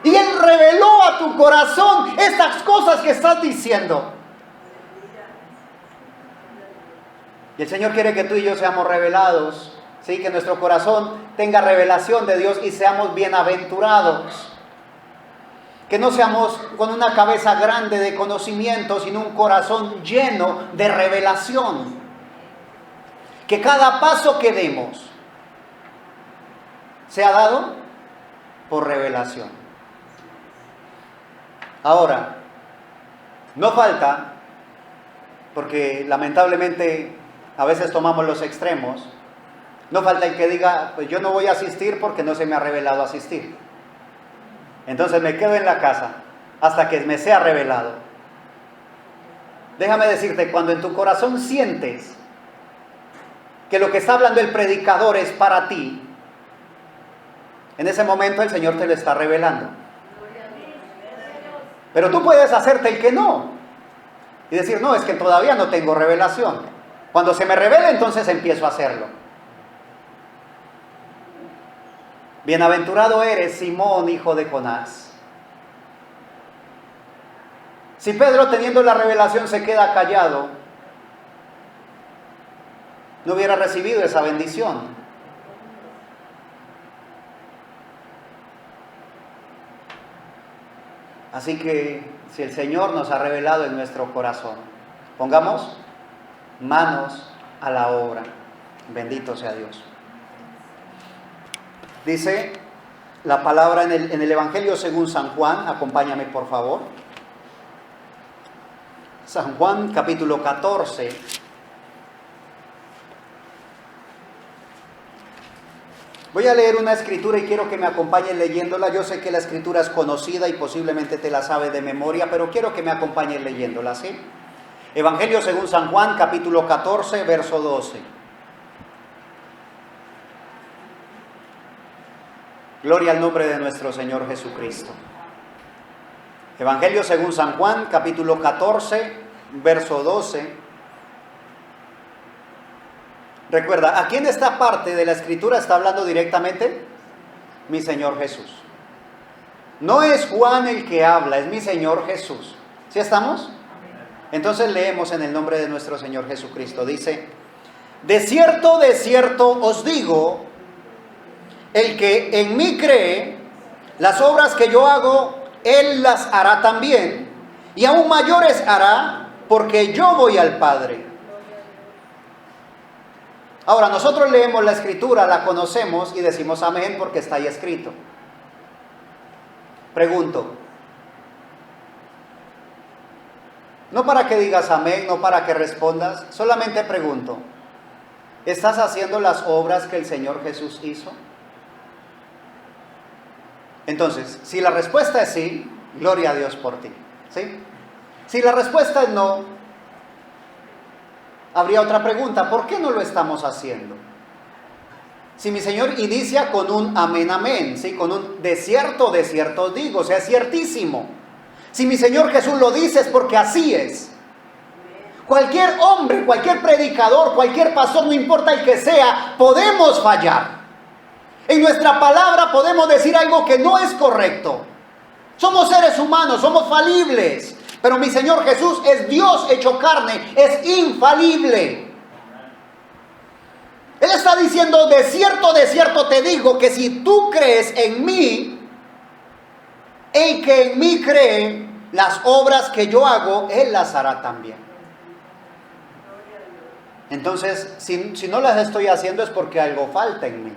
y Él reveló a tu corazón estas cosas que estás diciendo. Y el Señor quiere que tú y yo seamos revelados, ¿sí? Que nuestro corazón tenga revelación de Dios y seamos bienaventurados. Que no seamos con una cabeza grande de conocimiento, sino un corazón lleno de revelación. Que cada paso que demos sea dado por revelación. Ahora, no falta, porque lamentablemente a veces tomamos los extremos, no falta el que diga, pues yo no voy a asistir porque no se me ha revelado asistir. Entonces me quedo en la casa hasta que me sea revelado. Déjame decirte, cuando en tu corazón sientes que lo que está hablando el predicador es para ti, en ese momento el Señor te lo está revelando. Pero tú puedes hacerte el que no y decir, no, es que todavía no tengo revelación. Cuando se me revela, entonces empiezo a hacerlo. Bienaventurado eres, Simón, hijo de Jonás. Si Pedro, teniendo la revelación, se queda callado, no hubiera recibido esa bendición. Así que, si el Señor nos ha revelado en nuestro corazón, pongamos manos a la obra. Bendito sea Dios. Dice la palabra en el Evangelio según San Juan, acompáñame por favor. San Juan capítulo 14. Voy a leer una escritura y quiero que me acompañen leyéndola. Yo sé que la escritura es conocida y posiblemente te la sabes de memoria, pero quiero que me acompañen leyéndola, ¿sí? Evangelio según San Juan, capítulo 14, verso 12. Gloria al nombre de nuestro Señor Jesucristo. Evangelio según San Juan, capítulo 14, verso 12. Recuerda, aquí en esta parte de la escritura está hablando directamente mi Señor Jesús. No es Juan el que habla, es mi Señor Jesús. ¿Sí estamos? Entonces leemos en el nombre de nuestro Señor Jesucristo. Dice, de cierto os digo, el que en mí cree, las obras que yo hago, él las hará también, y aún mayores hará, porque yo voy al Padre. Ahora, nosotros leemos la escritura, la conocemos y decimos amén porque está ahí escrito. Pregunto, no para que digas amén, no para que respondas, solamente pregunto, ¿estás haciendo las obras que el Señor Jesús hizo? Entonces, si la respuesta es sí, gloria a Dios por ti, ¿sí? Si la respuesta es no, habría otra pregunta: ¿por qué no lo estamos haciendo? Si mi Señor inicia con un amén, amén, ¿sí? Con un de cierto os digo, o sea, es ciertísimo. Si mi Señor Jesús lo dice es porque así es. Cualquier hombre, cualquier predicador, cualquier pastor, no importa el que sea, podemos fallar. En nuestra palabra podemos decir algo que no es correcto. Somos seres humanos, somos falibles. Pero mi Señor Jesús es Dios hecho carne, es infalible. Él está diciendo: de cierto te digo que si tú crees en mí, el que en mí cree, las obras que yo hago, Él las hará también. Entonces, si no las estoy haciendo es porque algo falta en mí.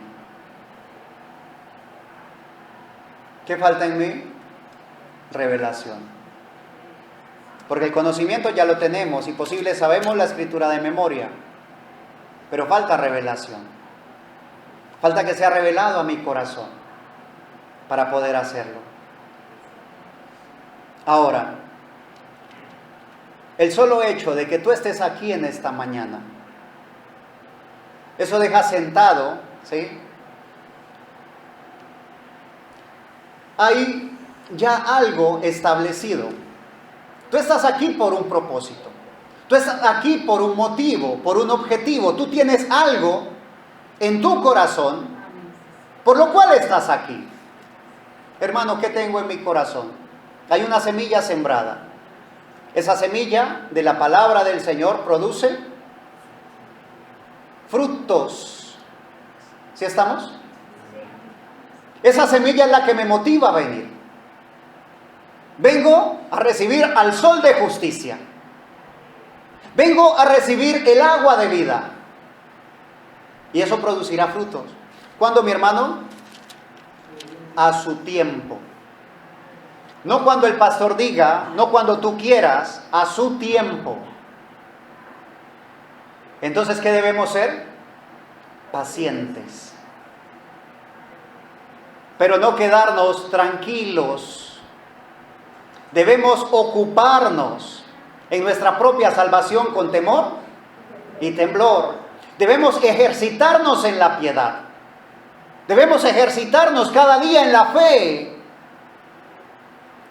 ¿Qué falta en mí? Revelación. Porque el conocimiento ya lo tenemos y posible sabemos la escritura de memoria, pero falta revelación. Falta que sea revelado a mi corazón para poder hacerlo. Ahora, el solo hecho de que tú estés aquí en esta mañana, eso deja sentado, ¿sí? Hay ya algo establecido. Tú estás aquí por un propósito. Tú estás aquí por un motivo, por un objetivo. Tú tienes algo en tu corazón por lo cual estás aquí. Hermano, ¿qué tengo en mi corazón? Hay una semilla sembrada. Esa semilla de la palabra del Señor produce frutos. ¿Sí estamos? Esa semilla es la que me motiva a venir. Vengo a recibir al sol de justicia. Vengo a recibir el agua de vida. Y eso producirá frutos. ¿Cuándo, mi hermano? A su tiempo. No cuando el pastor diga, no cuando tú quieras, a su tiempo. Entonces, ¿qué debemos ser? Pacientes. Pero no quedarnos tranquilos. Debemos ocuparnos en nuestra propia salvación con temor y temblor. Debemos ejercitarnos en la piedad. Debemos ejercitarnos cada día en la fe.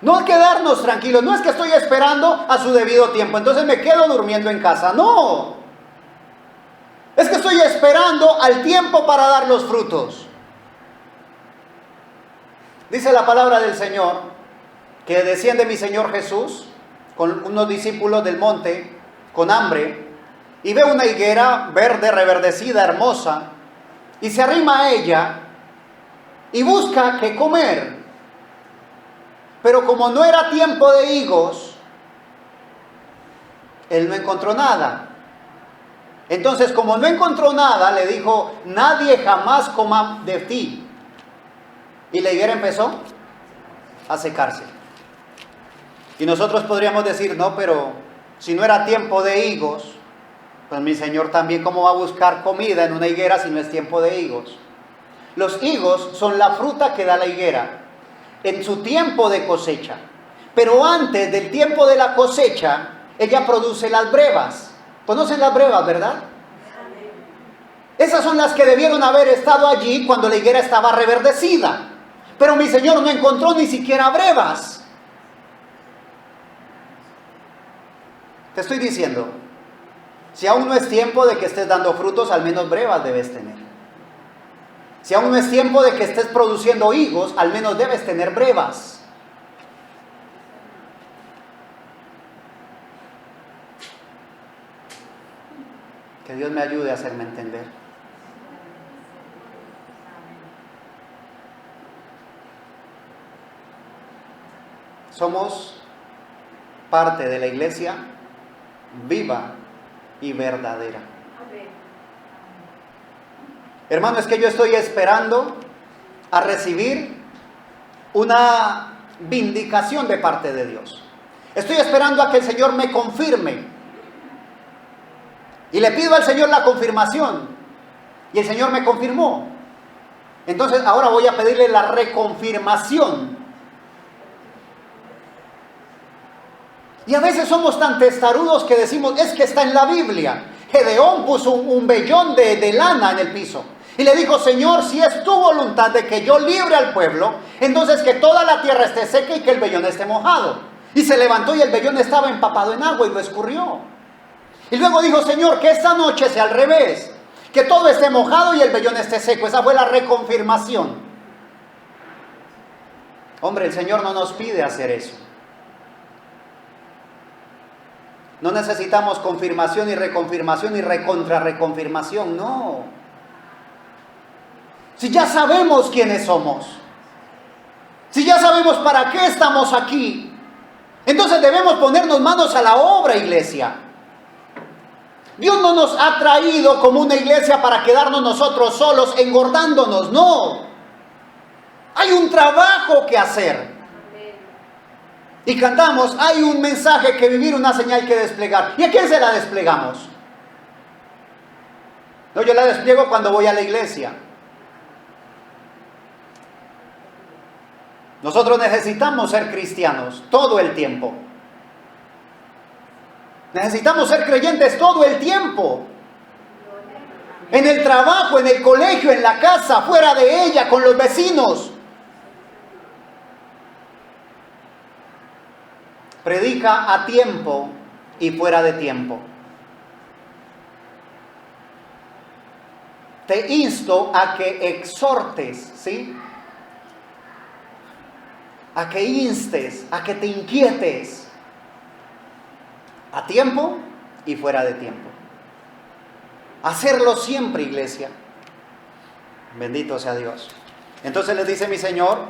No quedarnos tranquilos. No es que estoy esperando a su debido tiempo, entonces me quedo durmiendo en casa. No. Es que estoy esperando al tiempo para dar los frutos. Dice la palabra del Señor que desciende mi Señor Jesús con unos discípulos del monte con hambre y ve una higuera verde, reverdecida, hermosa, y se arrima a ella y busca qué comer. Pero como no era tiempo de higos, él no encontró nada. Entonces, como no encontró nada, le dijo: nadie jamás coma de ti. Y la higuera empezó a secarse. Y nosotros podríamos decir: no, pero si no era tiempo de higos, pues mi Señor también, ¿cómo va a buscar comida en una higuera si no es tiempo de higos? Los higos son la fruta que da la higuera en su tiempo de cosecha. Pero antes del tiempo de la cosecha, ella produce las brevas. ¿Conocen las brevas, verdad? Esas son las que debieron haber estado allí cuando la higuera estaba reverdecida. Pero mi Señor no encontró ni siquiera brevas. Te estoy diciendo, si aún no es tiempo de que estés dando frutos, al menos brevas debes tener. Si aún no es tiempo de que estés produciendo higos, al menos debes tener brevas. Que Dios me ayude a hacerme entender. Somos parte de la iglesia viva y verdadera. Hermano, es que yo estoy esperando a recibir una vindicación de parte de Dios. Estoy esperando a que el Señor me confirme. Y le pido al Señor la confirmación. Y el Señor me confirmó. Entonces ahora voy a pedirle la reconfirmación. Y a veces somos tan testarudos que decimos: es que está en la Biblia. Gedeón puso un vellón de lana en el piso. Y le dijo, Señor, si es tu voluntad de que yo libre al pueblo, entonces que toda la tierra esté seca y que el vellón esté mojado. Y se levantó y el vellón estaba empapado en agua y lo escurrió. Y luego dijo, Señor, que esta noche sea al revés, que todo esté mojado y el vellón esté seco. Esa fue la reconfirmación. Hombre, el Señor no nos pide hacer eso. No necesitamos confirmación y reconfirmación y reconfirmación, no. Si ya sabemos quiénes somos, si ya sabemos para qué estamos aquí, entonces debemos ponernos manos a la obra, iglesia. Dios no nos ha traído como una iglesia para quedarnos nosotros solos engordándonos, no. Hay un trabajo que hacer. Y cantamos, hay un mensaje que vivir, una señal que desplegar. ¿Y a quién se la desplegamos? No, yo la despliego cuando voy a la iglesia. Nosotros necesitamos ser cristianos todo el tiempo. Necesitamos ser creyentes todo el tiempo. En el trabajo, en el colegio, en la casa, fuera de ella, con los vecinos. Predica a tiempo y fuera de tiempo. Te insto a que exhortes, ¿sí? A que instes, a que te inquietes. A tiempo y fuera de tiempo. Hacerlo siempre, iglesia. Bendito sea Dios. Entonces les dice mi Señor,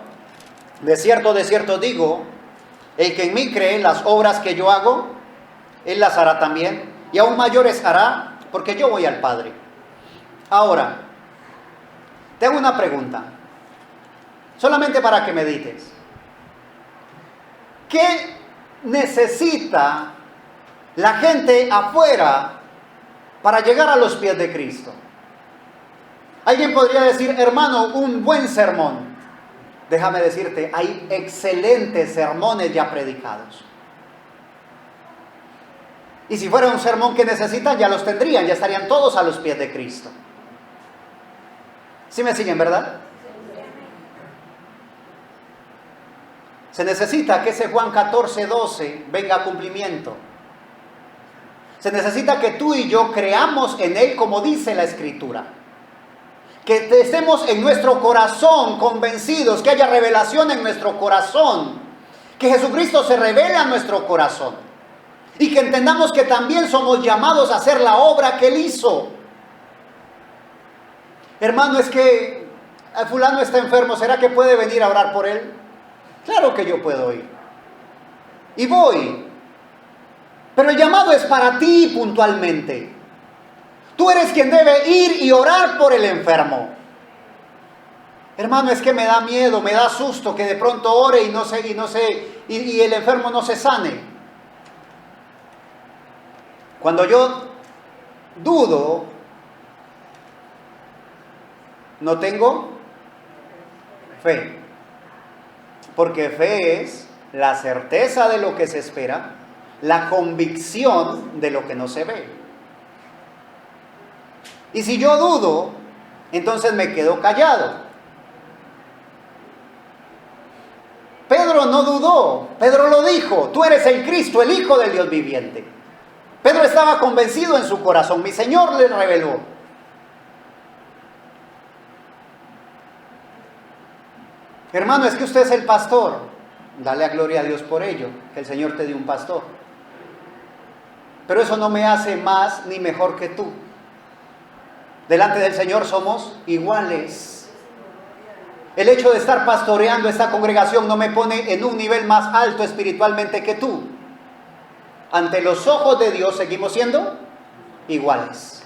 de cierto digo, el que en mí cree, las obras que yo hago, Él las hará también, y aún mayores hará, porque yo voy al Padre. Ahora, te hago una pregunta, solamente para que medites. ¿Qué necesita la gente afuera para llegar a los pies de Cristo? Alguien podría decir, hermano, un buen sermón. Déjame decirte, hay excelentes sermones ya predicados. Y si fuera un sermón que necesitan, ya los tendrían, ya estarían todos a los pies de Cristo. ¿Sí me siguen, verdad? Se necesita que ese Juan 14:12 venga a cumplimiento. Se necesita que tú y yo creamos en Él como dice la Escritura. Que estemos en nuestro corazón convencidos, que haya revelación en nuestro corazón, que Jesucristo se revele a nuestro corazón y que entendamos que también somos llamados a hacer la obra que Él hizo. Hermano, es que fulano está enfermo, ¿será que puede venir a orar por él? Claro que yo puedo ir y voy, pero el llamado es para ti puntualmente. Tú eres quien debe ir y orar por el enfermo. Hermano, es que me da miedo, me da susto que de pronto ore y el enfermo no se sane. Cuando yo dudo, no tengo fe. Porque fe es la certeza de lo que se espera, la convicción de lo que no se ve. Y si yo dudo, entonces me quedo callado. Pedro no dudó, Pedro lo dijo, tú eres el Cristo, el Hijo del Dios viviente. Pedro estaba convencido en su corazón, mi Señor le reveló. Hermano, es que usted es el pastor, dale a gloria a Dios por ello, que el Señor te dio un pastor. Pero eso no me hace más ni mejor que tú. Delante del Señor somos iguales. El hecho de estar pastoreando esta congregación no me pone en un nivel más alto espiritualmente que tú. Ante los ojos de Dios seguimos siendo iguales.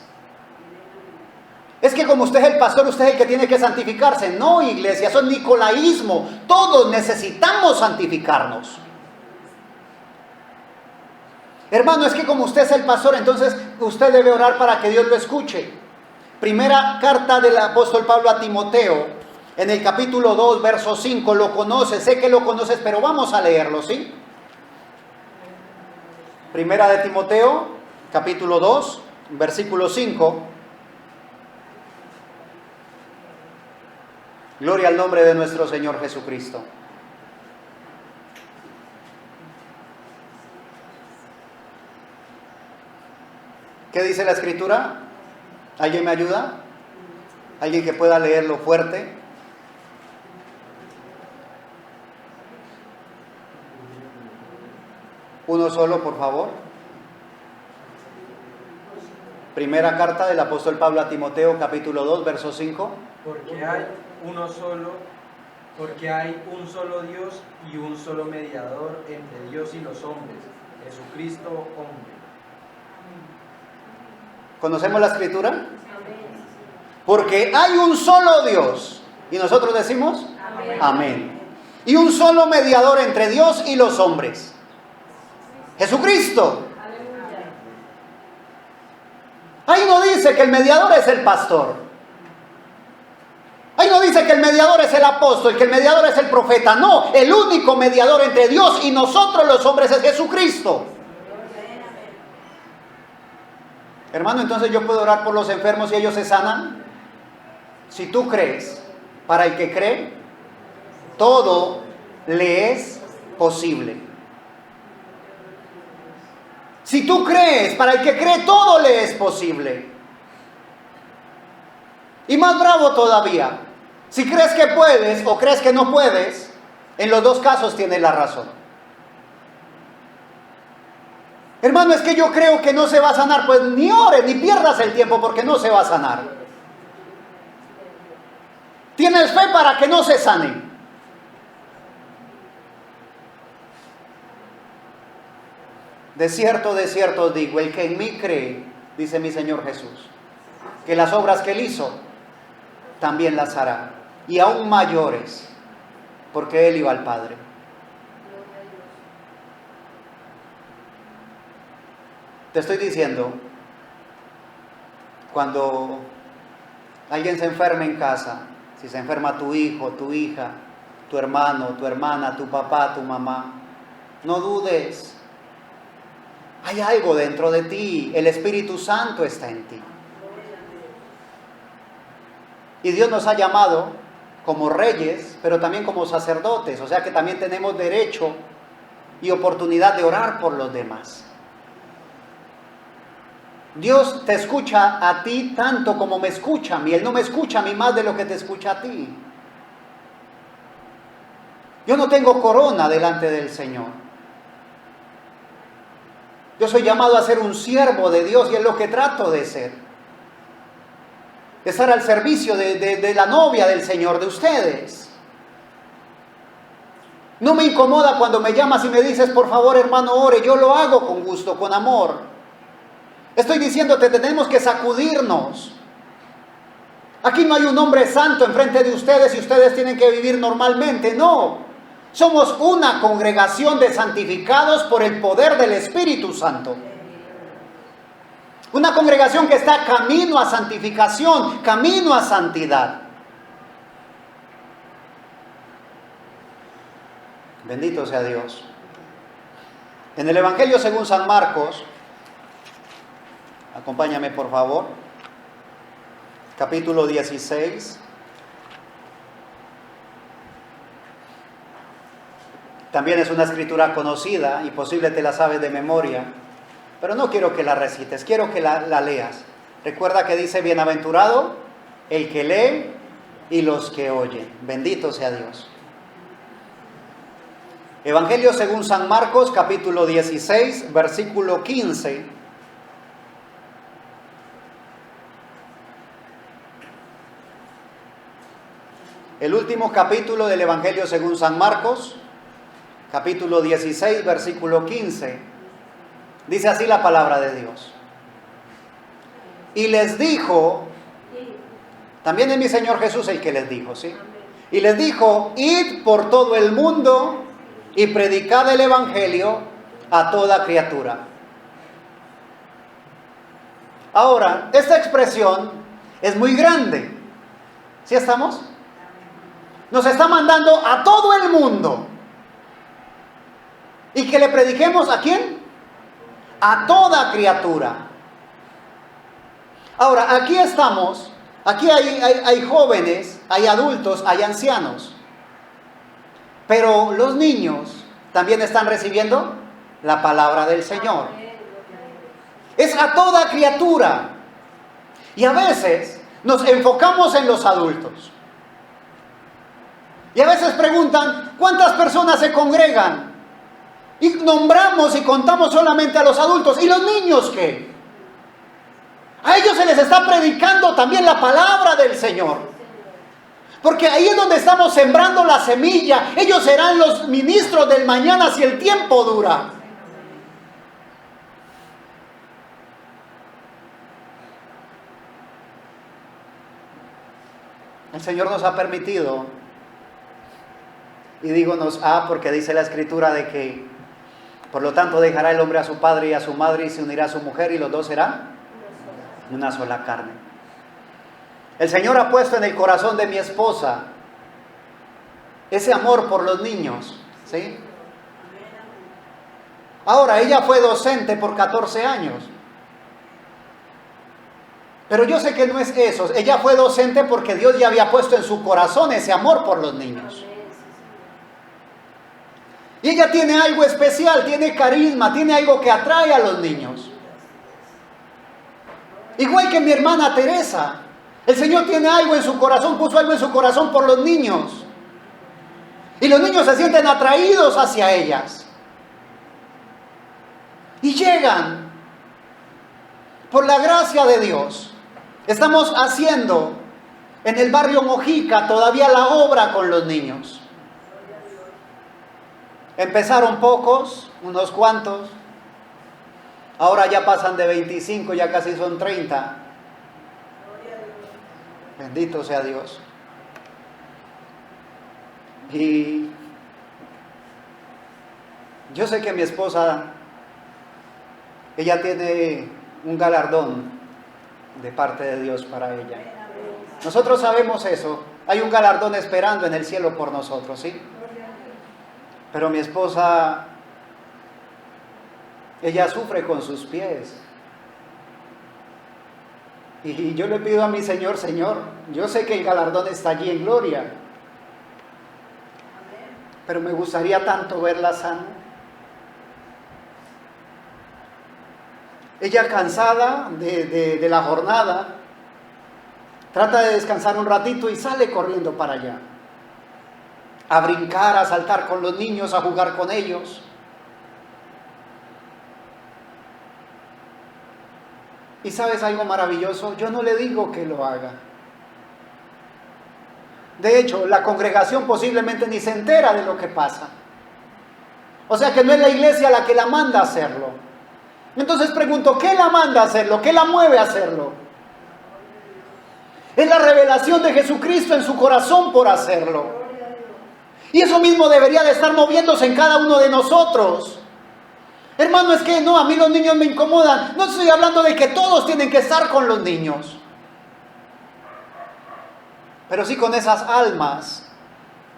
Es que como usted es el pastor, usted es el que tiene que santificarse. No, iglesia, eso es nicolaísmo. Todos necesitamos santificarnos. Hermano, es que como usted es el pastor, entonces usted debe orar para que Dios lo escuche. Primera carta del apóstol Pablo a Timoteo, en el capítulo 2, verso 5, lo conoces, sé que lo conoces, pero vamos a leerlo, ¿sí? Primera de Timoteo, capítulo 2, versículo 5. Gloria al nombre de nuestro Señor Jesucristo. ¿Qué dice la Escritura? ¿Alguien me ayuda? ¿Alguien que pueda leerlo fuerte? Uno solo, por favor. Primera carta del apóstol Pablo a Timoteo, capítulo 2, verso 5. Porque hay un solo Dios y un solo mediador entre Dios y los hombres, Jesucristo hombre. ¿Conocemos la Escritura? Porque hay un solo Dios. Y nosotros decimos, amén. Amén. Y un solo mediador entre Dios y los hombres, Jesucristo. Ahí no dice que el mediador es el pastor. Ahí no dice que el mediador es el apóstol, que el mediador es el profeta. No, el único mediador entre Dios y nosotros los hombres es Jesucristo. Hermano, entonces yo puedo orar por los enfermos y ellos se sanan. Si tú crees, para el que cree, todo le es posible. Si tú crees, para el que cree, todo le es posible. Y más bravo todavía, si crees que puedes o crees que no puedes, en los dos casos tienes la razón. Hermano, es que yo creo que no se va a sanar. Pues ni ores, ni pierdas el tiempo, porque no se va a sanar. Tienes fe para que no se sane. De cierto os digo, el que en mí cree, dice mi Señor Jesús, que las obras que Él hizo, también las hará, y aún mayores, porque Él iba al Padre. Te estoy diciendo, cuando alguien se enferma en casa, si se enferma tu hijo, tu hija, tu hermano, tu hermana, tu papá, tu mamá, no dudes. Hay algo dentro de ti, el Espíritu Santo está en ti. Y Dios nos ha llamado como reyes, pero también como sacerdotes, o sea que también tenemos derecho y oportunidad de orar por los demás. Dios te escucha a ti tanto como me escucha a mí. Él no me escucha a mí más de lo que te escucha a ti. Yo no tengo corona delante del Señor. Yo soy llamado a ser un siervo de Dios y es lo que trato de ser. De estar al servicio de la novia del Señor, de ustedes. No me incomoda cuando me llamas y me dices, por favor hermano, ore. Yo lo hago con gusto, con amor. Estoy diciéndote, tenemos que sacudirnos. Aquí no hay un hombre santo enfrente de ustedes y ustedes tienen que vivir normalmente. No. Somos una congregación de santificados por el poder del Espíritu Santo. Una congregación que está camino a santificación, camino a santidad. Bendito sea Dios. En el Evangelio según San Marcos, acompáñame por favor, capítulo 16. También es una escritura conocida y posible te la sabes de memoria, pero no quiero que la recites, quiero que la leas. Recuerda que dice, bienaventurado el que lee y los que oyen. Bendito sea Dios. Evangelio según San Marcos, capítulo 16, versículo 15. El último capítulo del Evangelio según San Marcos, capítulo 16, versículo 15, dice así la palabra de Dios. Y les dijo, también es mi Señor Jesús el que les dijo, ¿sí? Y les dijo, id por todo el mundo y predicad el Evangelio a toda criatura. Ahora, esta expresión es muy grande. ¿Sí estamos? Nos está mandando a todo el mundo. ¿Y que le prediquemos a quién? A toda criatura. Ahora, aquí estamos, aquí hay jóvenes, hay adultos, hay ancianos. Pero los niños también están recibiendo la palabra del Señor. Es a toda criatura. Y a veces nos enfocamos en los adultos. Y a veces preguntan, ¿cuántas personas se congregan? Y nombramos y contamos solamente a los adultos. ¿Y los niños qué? A ellos se les está predicando también la palabra del Señor. Porque ahí es donde estamos sembrando la semilla. Ellos serán los ministros del mañana si el tiempo dura. El Señor nos ha permitido, y digo nos ha porque dice la Escritura de que, por lo tanto, dejará el hombre a su padre y a su madre y se unirá a su mujer y los dos serán una sola carne. El Señor ha puesto en el corazón de mi esposa ese amor por los niños, ¿sí? Ahora, ella fue docente por 14 años. Pero yo sé que no es eso. Ella fue docente porque Dios ya había puesto en su corazón ese amor por los niños. Y ella tiene algo especial, tiene carisma, tiene algo que atrae a los niños. Igual que mi hermana Teresa. El Señor tiene algo en su corazón, puso algo en su corazón por los niños. Y los niños se sienten atraídos hacia ellas. Y llegan, por la gracia de Dios. Estamos haciendo en el barrio Mojica todavía la obra con los niños. Empezaron pocos, unos cuantos. Ahora ya pasan de 25, ya casi son 30. Bendito sea Dios. Y yo sé que mi esposa, ella tiene un galardón de parte de Dios para ella. Nosotros sabemos eso. Hay un galardón esperando en el cielo por nosotros, ¿sí? Pero mi esposa, ella sufre con sus pies. Y yo le pido a mi Señor, Señor, yo sé que el galardón está allí en gloria. Pero me gustaría tanto verla sana. Ella cansada de la jornada, trata de descansar un ratito y sale corriendo para allá. A brincar, a saltar con los niños, a jugar con ellos. ¿Y sabes algo maravilloso? Yo no le digo que lo haga. De hecho, la congregación posiblemente ni se entera de lo que pasa. O sea que no es la iglesia la que la manda a hacerlo. Entonces pregunto, ¿qué la manda a hacerlo? ¿Qué la mueve a hacerlo? Es la revelación de Jesucristo en su corazón por hacerlo. Y eso mismo debería de estar moviéndose en cada uno de nosotros. Hermano, es que no, a mí los niños me incomodan. No estoy hablando de que todos tienen que estar con los niños. Pero sí con esas almas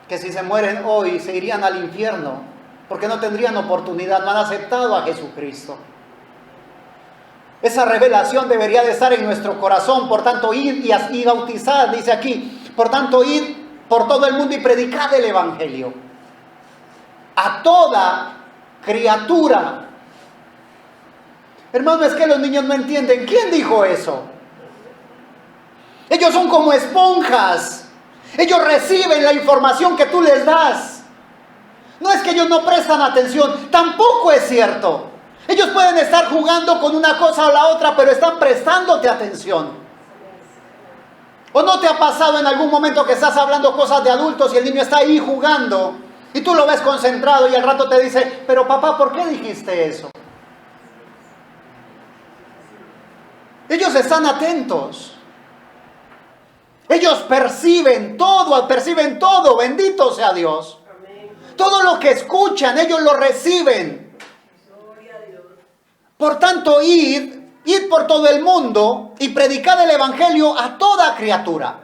que si se mueren hoy se irían al infierno. Porque no tendrían oportunidad, no han aceptado a Jesucristo. Esa revelación debería de estar en nuestro corazón. Por tanto, id y bautizad, dice aquí. Por tanto, id por todo el mundo y predicad el Evangelio. A toda criatura. Hermano, es que los niños no entienden. ¿Quién dijo eso? Ellos son como esponjas. Ellos reciben la información que tú les das. No es que ellos no prestan atención. Tampoco es cierto. Ellos pueden estar jugando con una cosa o la otra, pero están prestándote atención. ¿O no te ha pasado en algún momento que estás hablando cosas de adultos y el niño está ahí jugando y tú lo ves concentrado y al rato te dice, pero papá, ¿por qué dijiste eso? Ellos están atentos. Ellos perciben todo, bendito sea Dios. Todo lo que escuchan, ellos lo reciben. Por tanto, id por todo el mundo y predicad el Evangelio a toda criatura.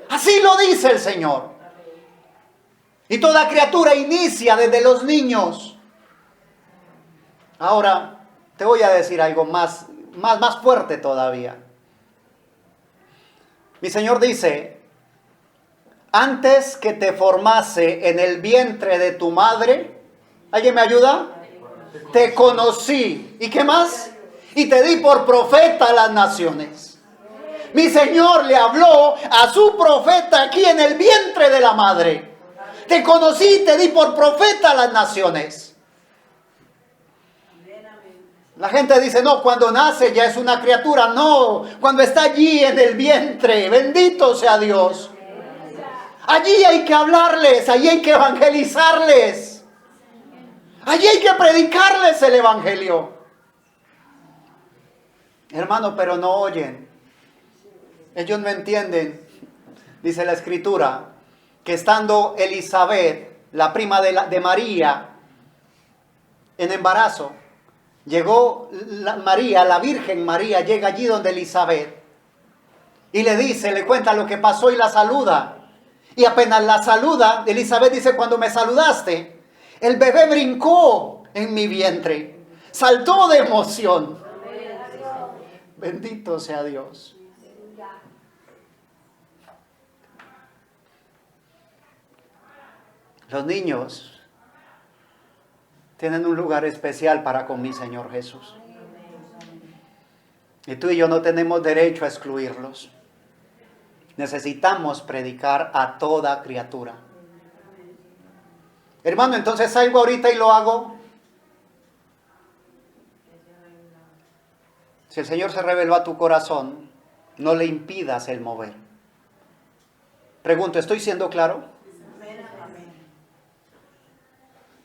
Así lo dice el Señor. Y toda criatura inicia desde los niños. Ahora, te voy a decir algo más fuerte todavía. Mi Señor dice, antes que te formase en el vientre de tu madre, ¿alguien me ayuda? Te conocí. ¿Y qué más? Y te di por profeta a las naciones. Mi Señor le habló a su profeta aquí en el vientre de la madre. Te conocí y te di por profeta a las naciones. La gente dice, no, cuando nace ya es una criatura. No, cuando está allí en el vientre, bendito sea Dios. Allí hay que hablarles, allí hay que evangelizarles. Allí hay que predicarles el evangelio. Hermano, pero no oyen. Ellos no entienden. Dice la Escritura que estando Elizabeth, la prima de María, en embarazo, llegó María, la Virgen María, llega allí donde Elizabeth y le dice, le cuenta lo que pasó y la saluda. Y apenas la saluda, Elizabeth dice, cuando me saludaste, el bebé brincó en mi vientre, saltó de emoción. Bendito sea Dios. Los niños tienen un lugar especial para con mi Señor Jesús. Y tú y yo no tenemos derecho a excluirlos. Necesitamos predicar a toda criatura. Hermano, entonces salgo ahorita y lo hago. Si el Señor se reveló a tu corazón, no le impidas el mover. Pregunto, ¿estoy siendo claro?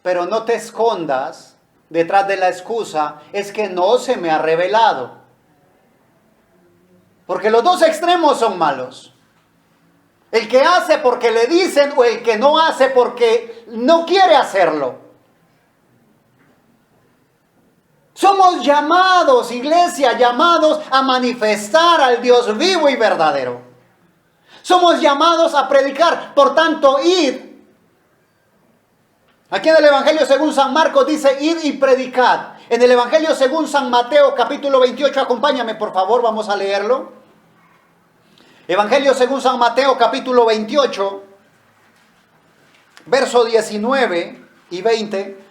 Pero no te escondas detrás de la excusa, es que no se me ha revelado. Porque los dos extremos son malos. El que hace porque le dicen o el que no hace porque no quiere hacerlo. Somos llamados, iglesia, llamados a manifestar al Dios vivo y verdadero. Somos llamados a predicar, por tanto, id. Aquí en el Evangelio según San Marcos dice, id y predicad. En el Evangelio según San Mateo, capítulo 28, acompáñame por favor, vamos a leerlo. Evangelio según San Mateo, capítulo 28, verso 19 y 20.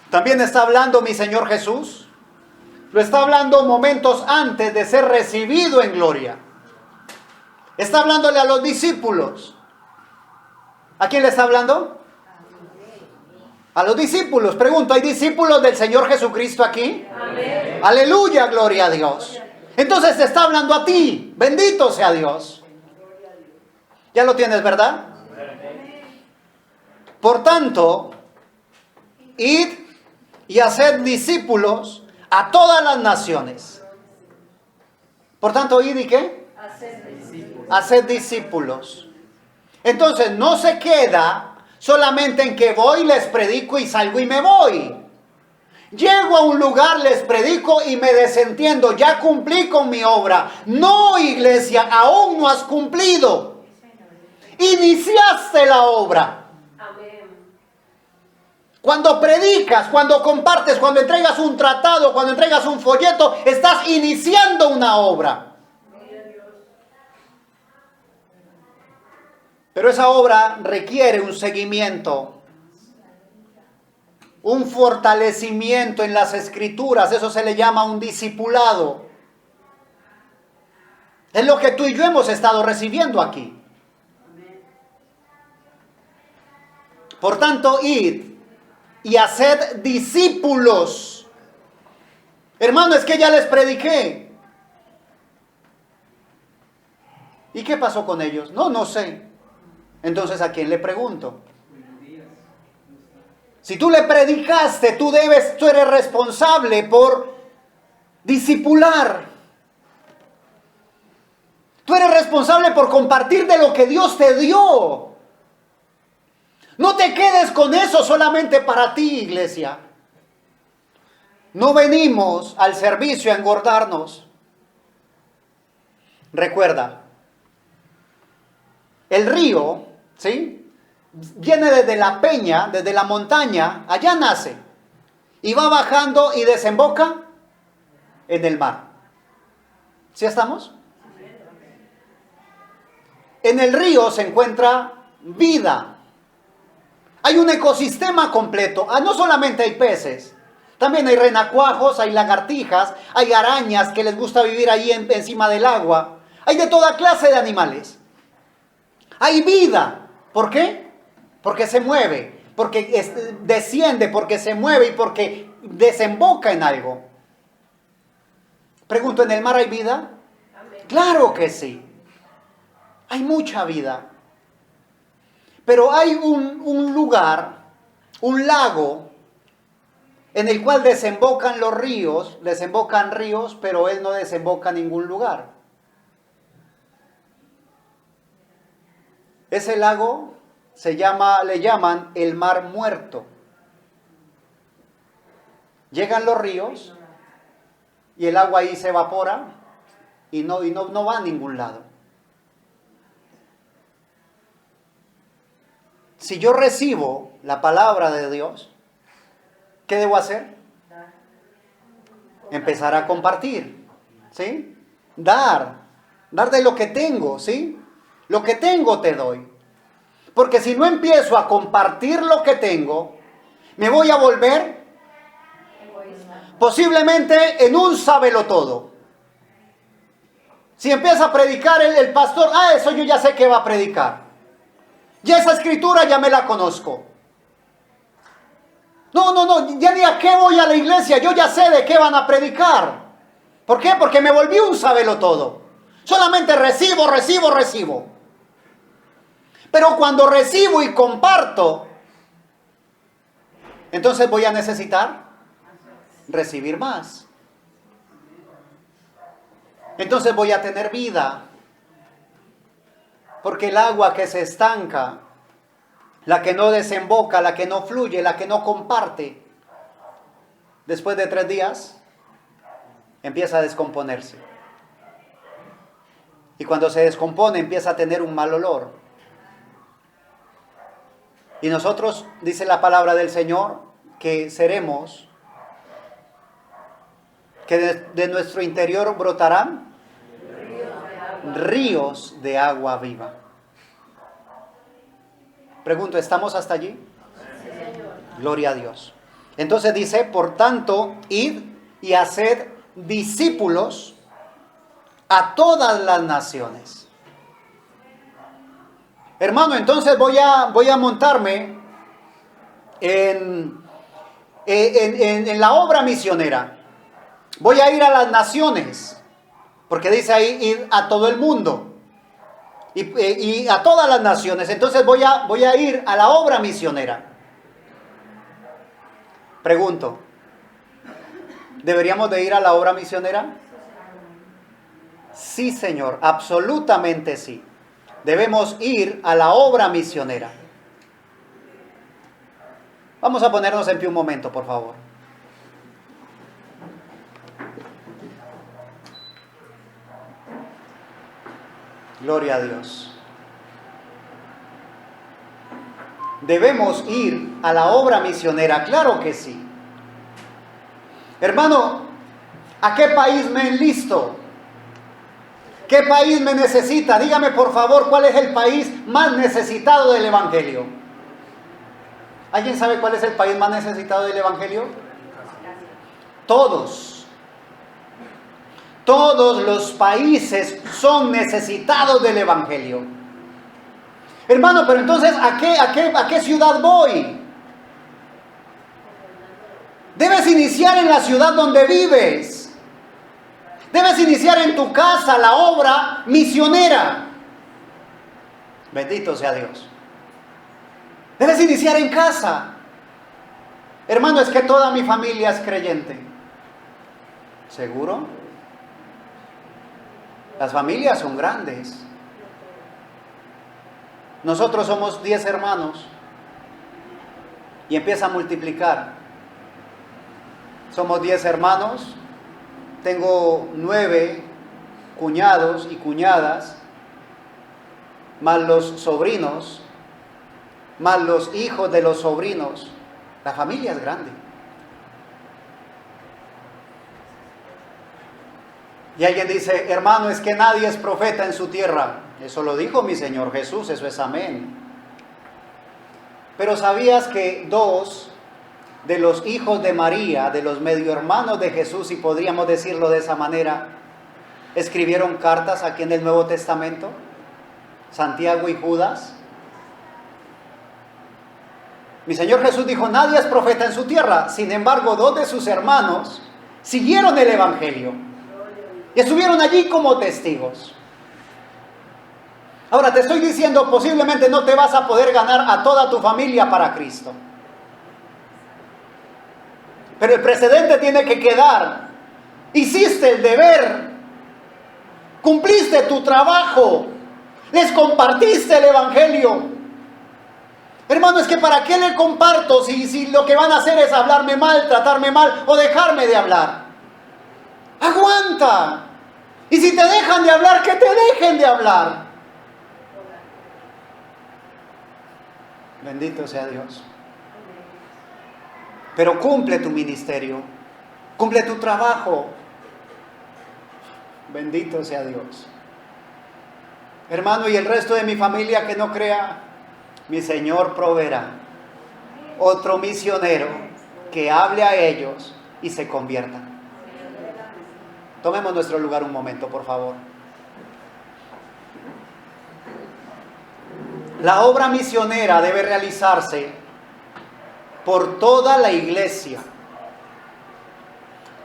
También está hablando mi Señor Jesús. Lo está hablando momentos antes de ser recibido en gloria. Está hablándole a los discípulos. ¿A quién le está hablando? A los discípulos. Pregunto, ¿hay discípulos del Señor Jesucristo aquí? Amén. Aleluya, gloria a Dios. Entonces te está hablando a ti. Bendito sea Dios. ¿Ya lo tienes, verdad? Por tanto, id y haced discípulos a todas las naciones. Por tanto, id y ¿qué? Haced discípulos. Entonces no se queda solamente en que voy, les predico y salgo y me voy. Llego a un lugar, les predico y me desentiendo. Ya cumplí con mi obra. No, iglesia, aún no has cumplido. Iniciaste la obra. Cuando predicas, cuando compartes, cuando entregas un tratado, cuando entregas un folleto, estás iniciando una obra. Pero esa obra requiere un seguimiento, un fortalecimiento en las Escrituras. Eso se le llama un discipulado. Es lo que tú y yo hemos estado recibiendo aquí. Por tanto, id y haced discípulos. Hermano, es que ya les prediqué. ¿Y qué pasó con ellos? No sé. Entonces, ¿a quién le pregunto? Si tú le predicaste, tú eres responsable por discipular. Tú eres responsable por compartir de lo que Dios te dio. No te quedes con eso solamente para ti, iglesia. No venimos al servicio a engordarnos. Recuerda, el río, ¿sí?, viene desde la peña, desde la montaña, allá nace, y va bajando y desemboca en el mar. ¿Sí estamos? en el río se encuentra vida. Hay un ecosistema completo. No solamente hay peces, también hay renacuajos, hay lagartijas, hay arañas que les gusta vivir ahí encima del agua. Hay de toda clase de animales. Hay vida. ¿Por qué? Porque se mueve, porque desciende, porque se mueve y porque desemboca en algo. Pregunto, ¿en el mar hay vida? Claro que sí. Hay mucha vida. Pero hay un lugar, un lago, en el cual desembocan ríos, pero él no desemboca en ningún lugar. Ese lago le llaman el Mar Muerto. Llegan los ríos y el agua ahí se evapora y no va a ningún lado. Si yo recibo la palabra de Dios, ¿qué debo hacer? Empezar a compartir, ¿sí? Dar de lo que tengo, ¿sí? Lo que tengo te doy. Porque si no empiezo a compartir lo que tengo, me voy a volver posiblemente en un sábelotodo. Si empieza a predicar el pastor, eso yo ya sé que va a predicar. Ya esa escritura ya me la conozco. No, ya ni a qué voy a la iglesia, yo ya sé de qué van a predicar. ¿Por qué? Porque me volví un sabelotodo. Solamente recibo. Pero cuando recibo y comparto, entonces voy a necesitar recibir más. Entonces voy a tener vida. Porque el agua que se estanca, la que no desemboca, la que no fluye, la que no comparte, después de 3 días, empieza a descomponerse. Y cuando se descompone, empieza a tener un mal olor. Y nosotros, dice la palabra del Señor, que seremos, que de nuestro interior brotarán ríos de agua viva. Pregunto, ¿estamos hasta allí? Sí, Señor. Gloria a Dios. Entonces dice, por tanto, id y haced discípulos a todas las naciones. Hermano, entonces voy a montarme en la obra misionera. Voy a ir a las naciones, porque dice ahí ir a todo el mundo y a todas las naciones. Entonces voy a ir a la obra misionera. Pregunto, ¿deberíamos de ir a la obra misionera? Sí, Señor, absolutamente sí. Debemos ir a la obra misionera. Vamos a ponernos en pie un momento, por favor. Gloria a Dios. ¿Debemos ir a la obra misionera? Claro que sí. Hermano, ¿a qué país me enlisto? ¿Qué país me necesita? Dígame por favor, ¿cuál es el país más necesitado del Evangelio? ¿Alguien sabe cuál es el país más necesitado del Evangelio? Todos. Todos los países son necesitados del Evangelio. Hermano, pero entonces, ¿a qué ciudad voy? Debes iniciar en la ciudad donde vives. Debes iniciar en tu casa la obra misionera. Bendito sea Dios. Debes iniciar en casa. Hermano, es que toda mi familia es creyente. ¿Seguro? Las familias son grandes. Nosotros somos 10 hermanos y empieza a multiplicar. Somos 10 hermanos. Tengo 9 cuñados y cuñadas, más los sobrinos, más los hijos de los sobrinos. La familia es grande. Y alguien dice, hermano, es que nadie es profeta en su tierra. Eso lo dijo mi Señor Jesús, eso es amén. Pero ¿sabías que dos de los hijos de María, de los medio hermanos de Jesús, si podríamos decirlo de esa manera, escribieron cartas aquí en el Nuevo Testamento? Santiago y Judas. Mi Señor Jesús dijo, nadie es profeta en su tierra. Sin embargo, dos de sus hermanos siguieron el Evangelio y estuvieron allí como testigos. Ahora te estoy diciendo, posiblemente no te vas a poder ganar a toda tu familia para Cristo. Pero el precedente tiene que quedar. Hiciste el deber. Cumpliste tu trabajo. Les compartiste el Evangelio. Hermano, es que ¿para qué le comparto si lo que van a hacer es hablarme mal, tratarme mal o dejarme de hablar? Aguanta. Y si te dejan de hablar, que te dejen de hablar. Bendito sea Dios. Pero cumple tu ministerio, cumple tu trabajo. Bendito sea Dios. Hermano, y el resto de mi familia que no crea, mi Señor proveerá otro misionero que hable a ellos y se conviertan. Tomemos nuestro lugar un momento, por favor. La obra misionera debe realizarse por toda la iglesia.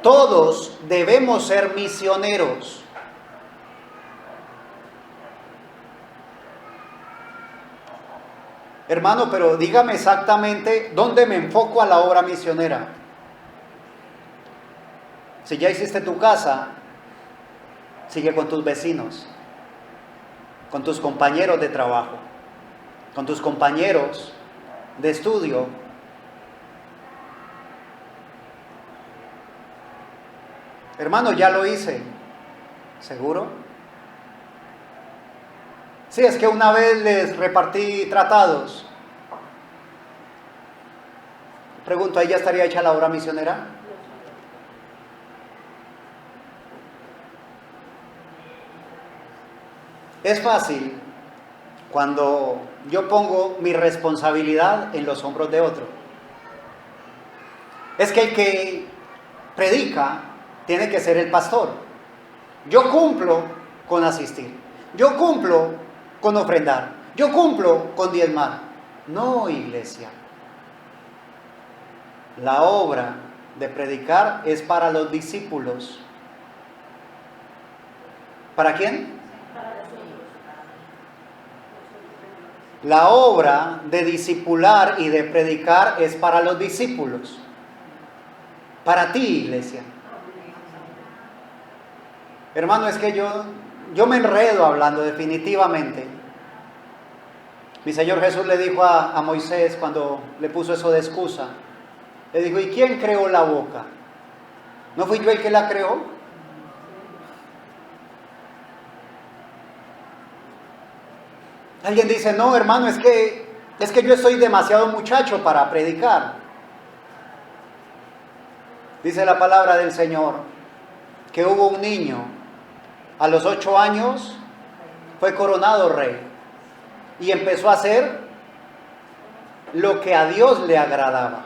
Todos debemos ser misioneros. Hermano, pero dígame exactamente dónde me enfoco a la obra misionera. Si ya hiciste tu casa, sigue con tus vecinos, con tus compañeros de trabajo, con tus compañeros de estudio. Hermano, ya lo hice. ¿Seguro? Sí, es que una vez les repartí tratados. Pregunto, ¿ahí ya estaría hecha la obra misionera? Es fácil cuando yo pongo mi responsabilidad en los hombros de otro. Es que el que predica tiene que ser el pastor. Yo cumplo con asistir. Yo cumplo con ofrendar. Yo cumplo con diezmar. No, iglesia. La obra de predicar es para los discípulos. ¿Para quién? La obra de discipular y de predicar es para los discípulos. Para ti, iglesia. Hermano, es que yo me enredo hablando definitivamente. Mi Señor Jesús le dijo a Moisés cuando le puso eso de excusa. Le dijo, ¿y quién creó la boca? ¿No fui yo el que la creó? Alguien dice, no, hermano, es que yo estoy demasiado muchacho para predicar. Dice la palabra del Señor que hubo un niño, a los 8 años fue coronado rey y empezó a hacer lo que a Dios le agradaba.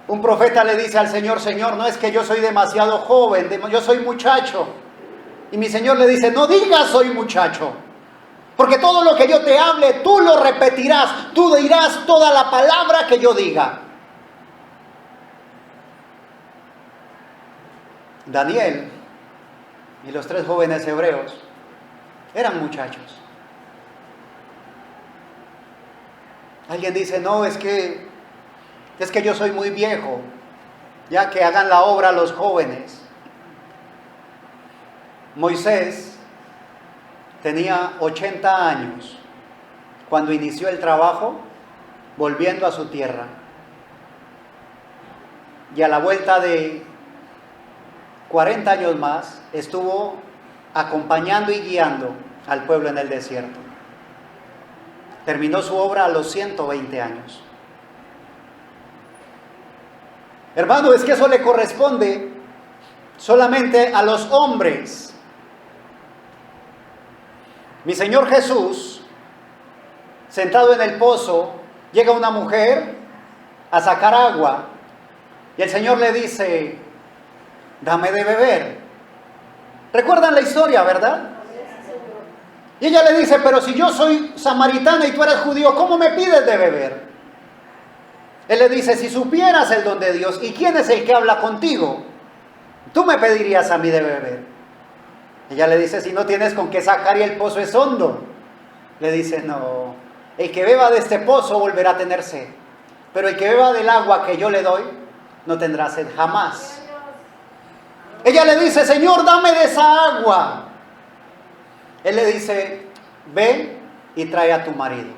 Un profeta le dice al Señor, Señor, no es que yo soy demasiado joven, yo soy muchacho. Y mi Señor le dice, no digas soy muchacho, porque todo lo que yo te hable, tú lo repetirás, tú dirás toda la palabra que yo diga. Daniel y los 3 jóvenes hebreos eran muchachos. Alguien dice, no, es que yo soy muy viejo, ya que hagan la obra los jóvenes. Moisés tenía 80 años cuando inició el trabajo volviendo a su tierra. Y a la vuelta de 40 años más estuvo acompañando y guiando al pueblo en el desierto. Terminó su obra a los 120 años. Hermano, es que eso le corresponde solamente a los hombres Mi Señor Jesús, sentado en el pozo, llega una mujer a sacar agua y el Señor le dice, dame de beber. ¿Recuerdan la historia, verdad? Y ella le dice, pero si yo soy samaritana y tú eres judío, ¿cómo me pides de beber? Él le dice, si supieras el don de Dios y quién es el que habla contigo, tú me pedirías a mí de beber. Ella le dice, si no tienes con qué sacar y el pozo es hondo. Le dice, no, el que beba de este pozo volverá a tener sed, pero el que beba del agua que yo le doy, no tendrá sed jamás. Ella le dice, Señor, dame de esa agua. Él le dice, ve y trae a tu marido.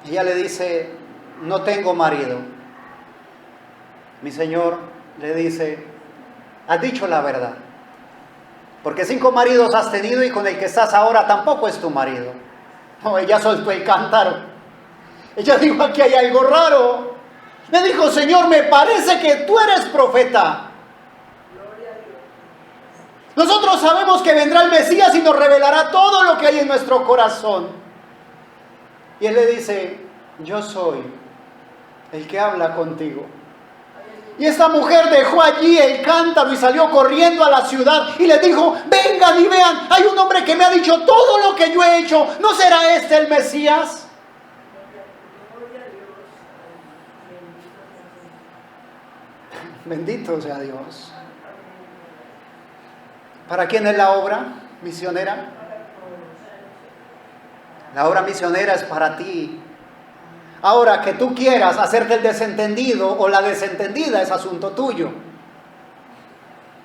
Ella le dice, no tengo marido. Mi Señor le dice, has dicho la verdad, porque 5 maridos has tenido y con el que estás ahora tampoco es tu marido. No, ella soltó el cántaro. Ella dijo, aquí hay algo raro. Le dijo, Señor, me parece que tú eres profeta. Nosotros sabemos que vendrá el Mesías y nos revelará todo lo que hay en nuestro corazón. Y él le dice, yo soy el que habla contigo. Y esta mujer dejó allí el cántaro y salió corriendo a la ciudad y le dijo, vengan y vean, hay un hombre que me ha dicho todo lo que yo he hecho. ¿No será este el Mesías? Bendito sea Dios. ¿Para quién es la obra misionera? La obra misionera es para ti. Ahora, que tú quieras hacerte el desentendido o la desentendida es asunto tuyo.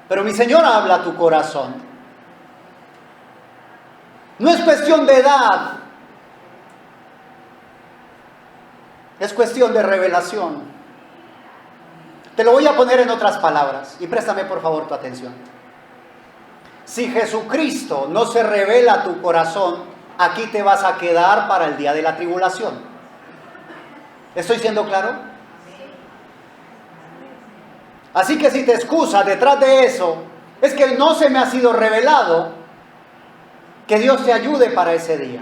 Pero mi Señor habla a tu corazón. No es cuestión de edad. Es cuestión de revelación. Te lo voy a poner en otras palabras y préstame por favor tu atención. Si Jesucristo no se revela a tu corazón, aquí te vas a quedar para el día de la tribulación. ¿Estoy siendo claro? Así que si te excusas detrás de eso, es que no se me ha sido revelado. Que Dios te ayude para ese día.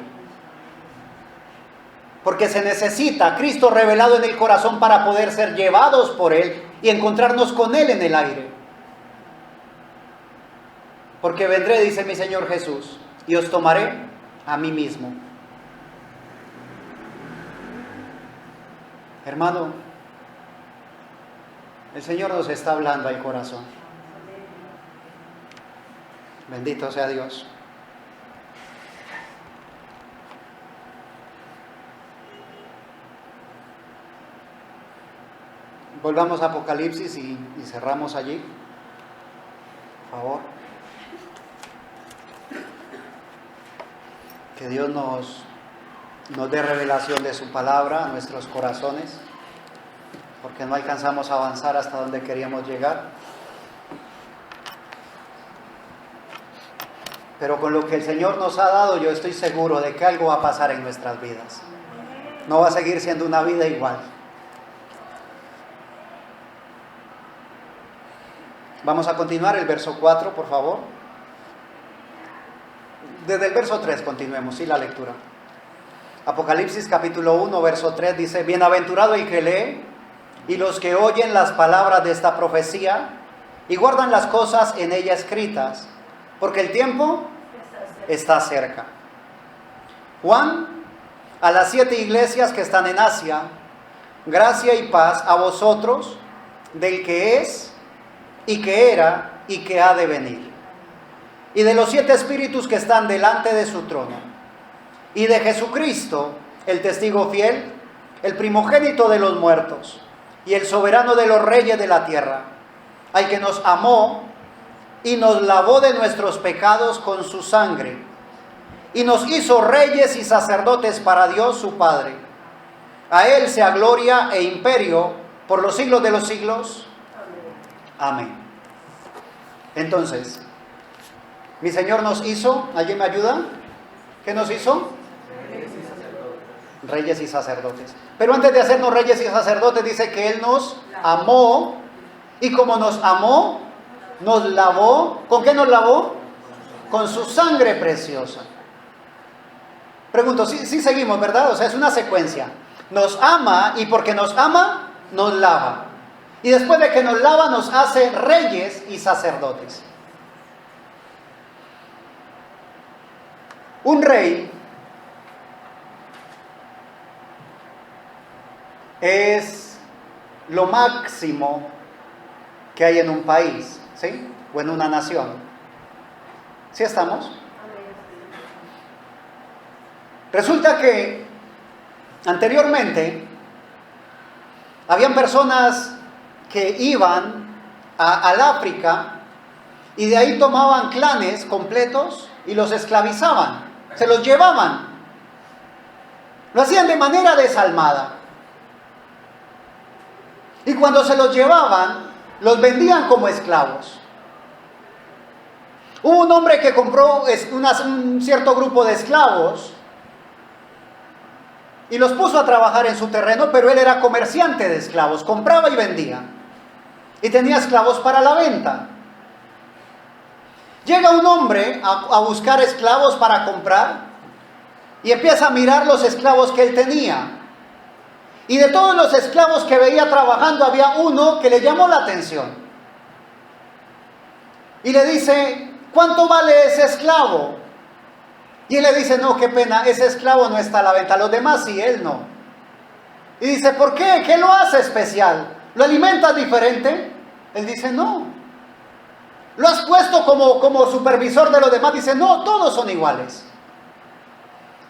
Porque se necesita Cristo revelado en el corazón para poder ser llevados por Él y encontrarnos con Él en el aire. Porque vendré, dice mi Señor Jesús, y os tomaré a mí mismo. Hermano, el Señor nos está hablando al corazón. Bendito sea Dios. Volvamos a Apocalipsis y cerramos allí, por favor. Que Dios nos dé revelación de su palabra a nuestros corazones, porque no alcanzamos a avanzar hasta donde queríamos llegar. Pero con lo que el Señor nos ha dado, yo estoy seguro de que algo va a pasar en nuestras vidas. No va a seguir siendo una vida igual. Vamos a continuar el verso 4, por favor. Desde el verso 3 continuemos, sí, la lectura. Apocalipsis capítulo 1, verso 3 dice, bienaventurado el que lee y los que oyen las palabras de esta profecía y guardan las cosas en ella escritas, porque el tiempo está cerca. Juan, a las 7 iglesias que están en Asia, gracia y paz a vosotros, del que es, y que era, y que ha de venir, y de los 7 espíritus que están delante de su trono, y de Jesucristo, el testigo fiel, el primogénito de los muertos, y el soberano de los reyes de la tierra, al que nos amó y nos lavó de nuestros pecados con su sangre, y nos hizo reyes y sacerdotes para Dios su Padre. A Él sea gloria e imperio por los siglos de los siglos. Amén. Entonces, mi Señor nos hizo, ¿alguien me ayuda? ¿Qué nos hizo? Reyes y sacerdotes. Pero antes de hacernos reyes y sacerdotes, dice que Él nos amó, y como nos amó, nos lavó. ¿Con qué nos lavó? con su sangre preciosa. Pregunto, sí seguimos, ¿verdad? O sea, es una secuencia. Nos ama y porque nos ama, nos lava. Y después de que nos lava, nos hace reyes y sacerdotes. Un rey es lo máximo que hay en un país, ¿sí? O en una nación. ¿Sí estamos? Resulta que anteriormente habían personas que iban al África y de ahí tomaban clanes completos y los esclavizaban, se los llevaban. Lo hacían de manera desalmada. Y cuando se los llevaban, los vendían como esclavos. Hubo un hombre que compró un cierto grupo de esclavos y los puso a trabajar en su terreno, pero él era comerciante de esclavos, compraba y vendía. Y tenía esclavos para la venta. Llega un hombre a buscar esclavos para comprar y empieza a mirar los esclavos que él tenía. Y de todos los esclavos que veía trabajando, había uno que le llamó la atención. Y le dice, ¿cuánto vale ese esclavo? Y él le dice, no, qué pena, ese esclavo no está a la venta, los demás sí, él no. Y dice, ¿por qué? ¿Qué lo hace especial? ¿Lo alimentas diferente? Él dice, no. ¿Lo has puesto como supervisor de los demás? Dice, no, todos son iguales.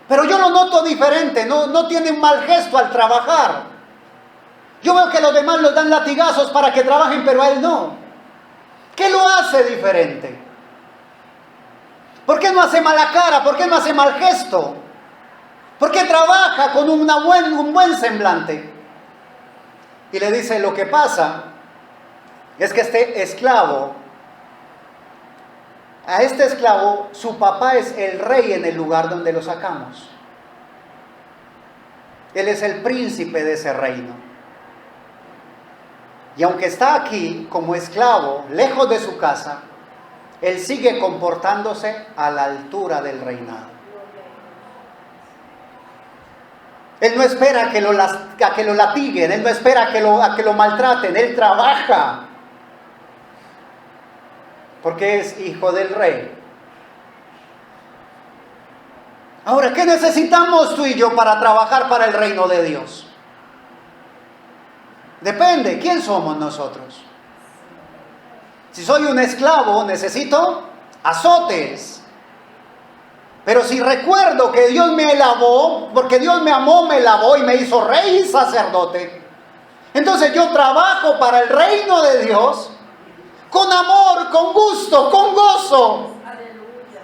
Pero yo lo noto diferente, no tiene un mal gesto al trabajar. Yo veo que los demás los dan latigazos para que trabajen, pero a él no. ¿Qué lo hace diferente? ¿Por qué no hace mala cara? ¿Por qué no hace mal gesto? ¿Por qué trabaja con un buen semblante? Y le dice, lo que pasa es que este esclavo, a este esclavo, su papá es el rey en el lugar donde lo sacamos. Él es el príncipe de ese reino. Y aunque está aquí como esclavo, lejos de su casa, él sigue comportándose a la altura del reinado. Él no espera a que lo latiguen, él no espera a que lo maltraten, él trabaja. Porque es hijo del rey. Ahora, ¿qué necesitamos tú y yo para trabajar para el reino de Dios? Depende, ¿quién somos nosotros? Si soy un esclavo, necesito azotes. Pero si recuerdo que Dios me lavó, porque Dios me amó, me lavó y me hizo rey y sacerdote, entonces yo trabajo para el reino de Dios con amor, con gusto, con gozo. Aleluya.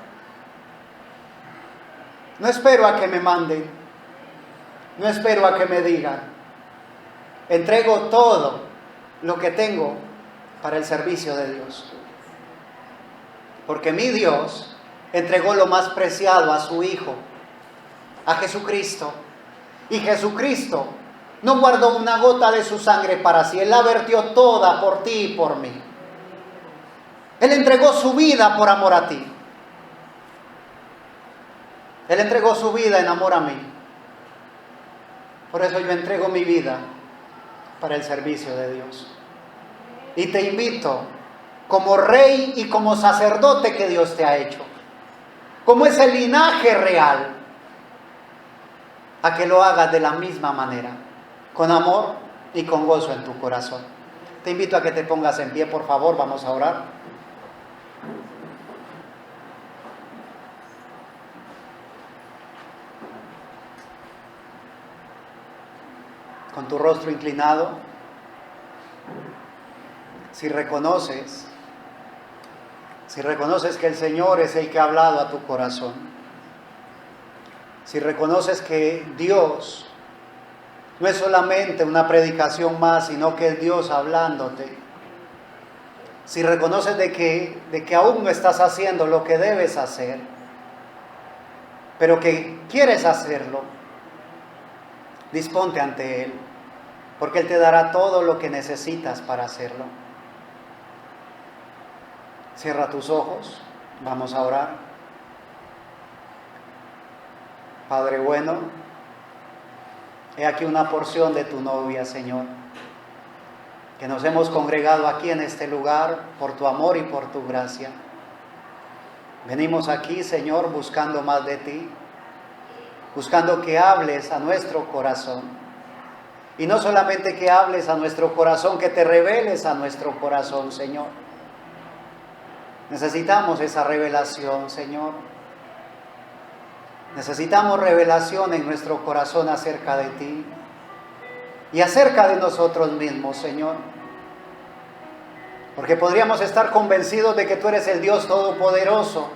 No espero a que me manden, no espero a que me digan. Entrego todo lo que tengo para el servicio de Dios. Porque mi Dios entregó lo más preciado a su Hijo, a Jesucristo. Y Jesucristo no guardó una gota de su sangre para sí. Él la vertió toda por ti y por mí. Él entregó su vida por amor a ti. Él entregó su vida en amor a mí. Por eso yo entrego mi vida para el servicio de Dios. Y te invito, como rey y como sacerdote que Dios te ha hecho, como ese linaje real, a que lo hagas de la misma manera, con amor y con gozo en tu corazón. Te invito a que te pongas en pie, por favor, vamos a orar. Con tu rostro inclinado, si reconoces que el Señor es el que ha hablado a tu corazón, si reconoces que Dios no es solamente una predicación más, sino que es Dios hablándote, si reconoces de que aún no estás haciendo lo que debes hacer, pero que quieres hacerlo, disponte ante Él, porque Él te dará todo lo que necesitas para hacerlo. Cierra tus ojos Vamos a orar. Padre bueno, he aquí una porción de tu novia, Señor, que nos hemos congregado aquí en este lugar por tu amor y por tu gracia. Venimos aquí, Señor, buscando más de ti, buscando que hables a nuestro corazón. Y no solamente que hables a nuestro corazón, que te reveles a nuestro corazón, Señor. Necesitamos esa revelación, Señor. Necesitamos revelación en nuestro corazón acerca de ti y acerca de nosotros mismos, Señor. Porque podríamos estar convencidos de que tú eres el Dios Todopoderoso,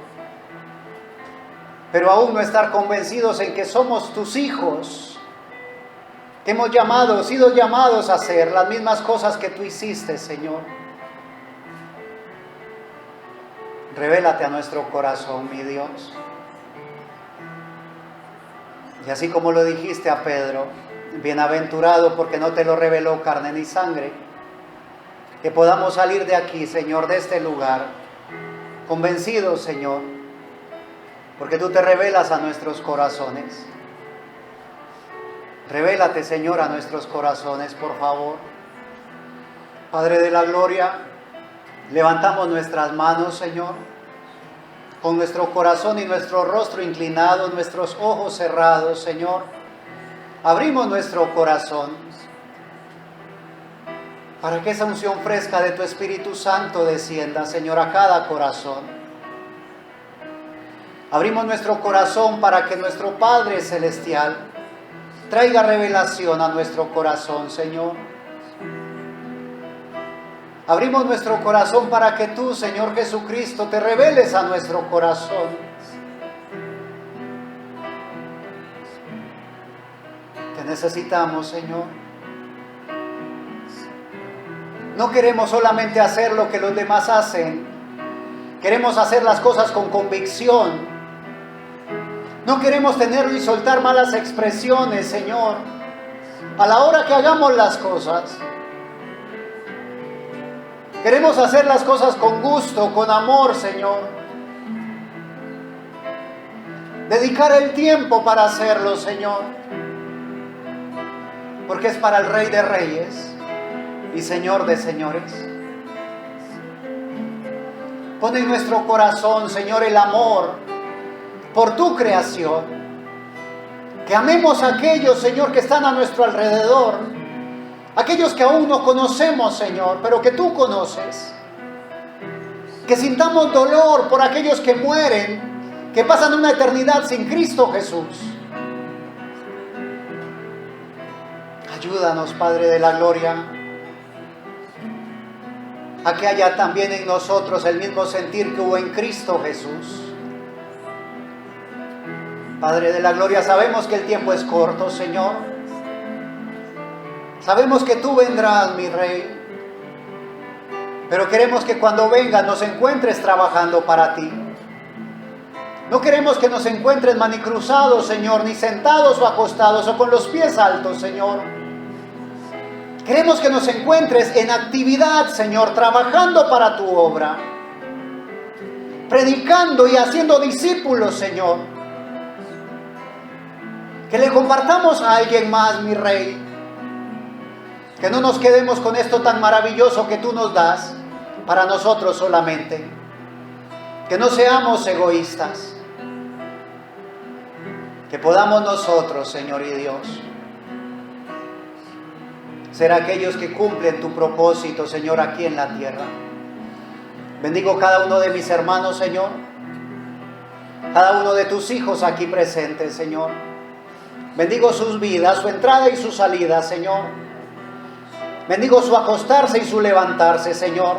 pero aún no estar convencidos en que somos tus hijos, que hemos sido llamados a hacer las mismas cosas que tú hiciste, Señor. Revélate a nuestro corazón, mi Dios. Y así como lo dijiste a Pedro, bienaventurado porque no te lo reveló carne ni sangre, que podamos salir de aquí, Señor, de este lugar, convencidos, Señor, porque tú te revelas a nuestros corazones. Revélate, Señor, a nuestros corazones, por favor. Padre de la gloria, levantamos nuestras manos, Señor, con nuestro corazón y nuestro rostro inclinado, nuestros ojos cerrados, Señor. Abrimos nuestro corazón para que esa unción fresca de tu Espíritu Santo descienda, Señor, a cada corazón. Abrimos nuestro corazón para que nuestro Padre Celestial traiga revelación a nuestro corazón, Señor. Abrimos nuestro corazón para que tú, Señor Jesucristo, te reveles a nuestro corazón. Te necesitamos, Señor. No queremos solamente hacer lo que los demás hacen. Queremos hacer las cosas con convicción. No queremos tener y soltar malas expresiones, Señor, a la hora que hagamos las cosas. Queremos hacer las cosas con gusto, con amor, Señor. Dedicar el tiempo para hacerlo, Señor. Porque es para el Rey de Reyes y Señor de Señores. Pon en nuestro corazón, Señor, el amor por tu creación. Que amemos a aquellos, Señor, que están a nuestro alrededor. Aquellos que aún no conocemos, Señor, pero que tú conoces. Que sintamos dolor por aquellos que mueren, que pasan una eternidad sin Cristo Jesús. Ayúdanos, Padre de la gloria, a que haya también en nosotros el mismo sentir que hubo en Cristo Jesús. Padre de la gloria, sabemos que el tiempo es corto, Señor. Sabemos que tú vendrás, mi Rey, pero queremos que cuando vengas nos encuentres trabajando para ti. No queremos que nos encuentres manicruzados, Señor, ni sentados o acostados o con los pies altos, Señor. Queremos que nos encuentres en actividad, Señor, trabajando para tu obra, predicando y haciendo discípulos, Señor. Que le compartamos a alguien más, mi Rey. Que no nos quedemos con esto tan maravilloso que tú nos das para nosotros solamente. Que no seamos egoístas. Que podamos nosotros, Señor y Dios, ser aquellos que cumplen tu propósito, Señor, aquí en la tierra. Bendigo cada uno de mis hermanos, Señor. Cada uno de tus hijos aquí presentes, Señor. Bendigo sus vidas, su entrada y su salida, Señor. Bendigo su acostarse y su levantarse, Señor.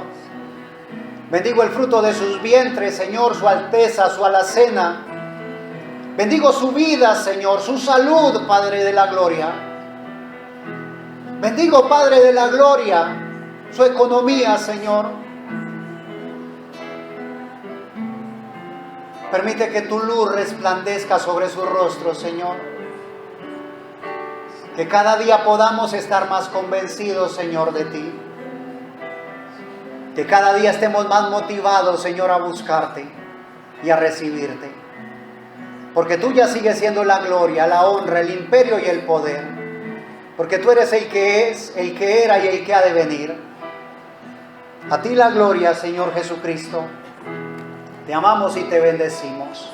Bendigo el fruto de sus vientres, Señor, su alteza, su alacena. Bendigo su vida, Señor, su salud, Padre de la gloria. Bendigo, Padre de la gloria, su economía, Señor. Permite que tu luz resplandezca sobre su rostro, Señor. Que cada día podamos estar más convencidos, Señor, de ti. Que cada día estemos más motivados, Señor, a buscarte. y a recibirte. Porque tuya sigue siendo la gloria, la honra, el imperio y el poder. Porque tú eres el que es, el que era y el que ha de venir. A ti la gloria, Señor Jesucristo. Te amamos y te bendecimos.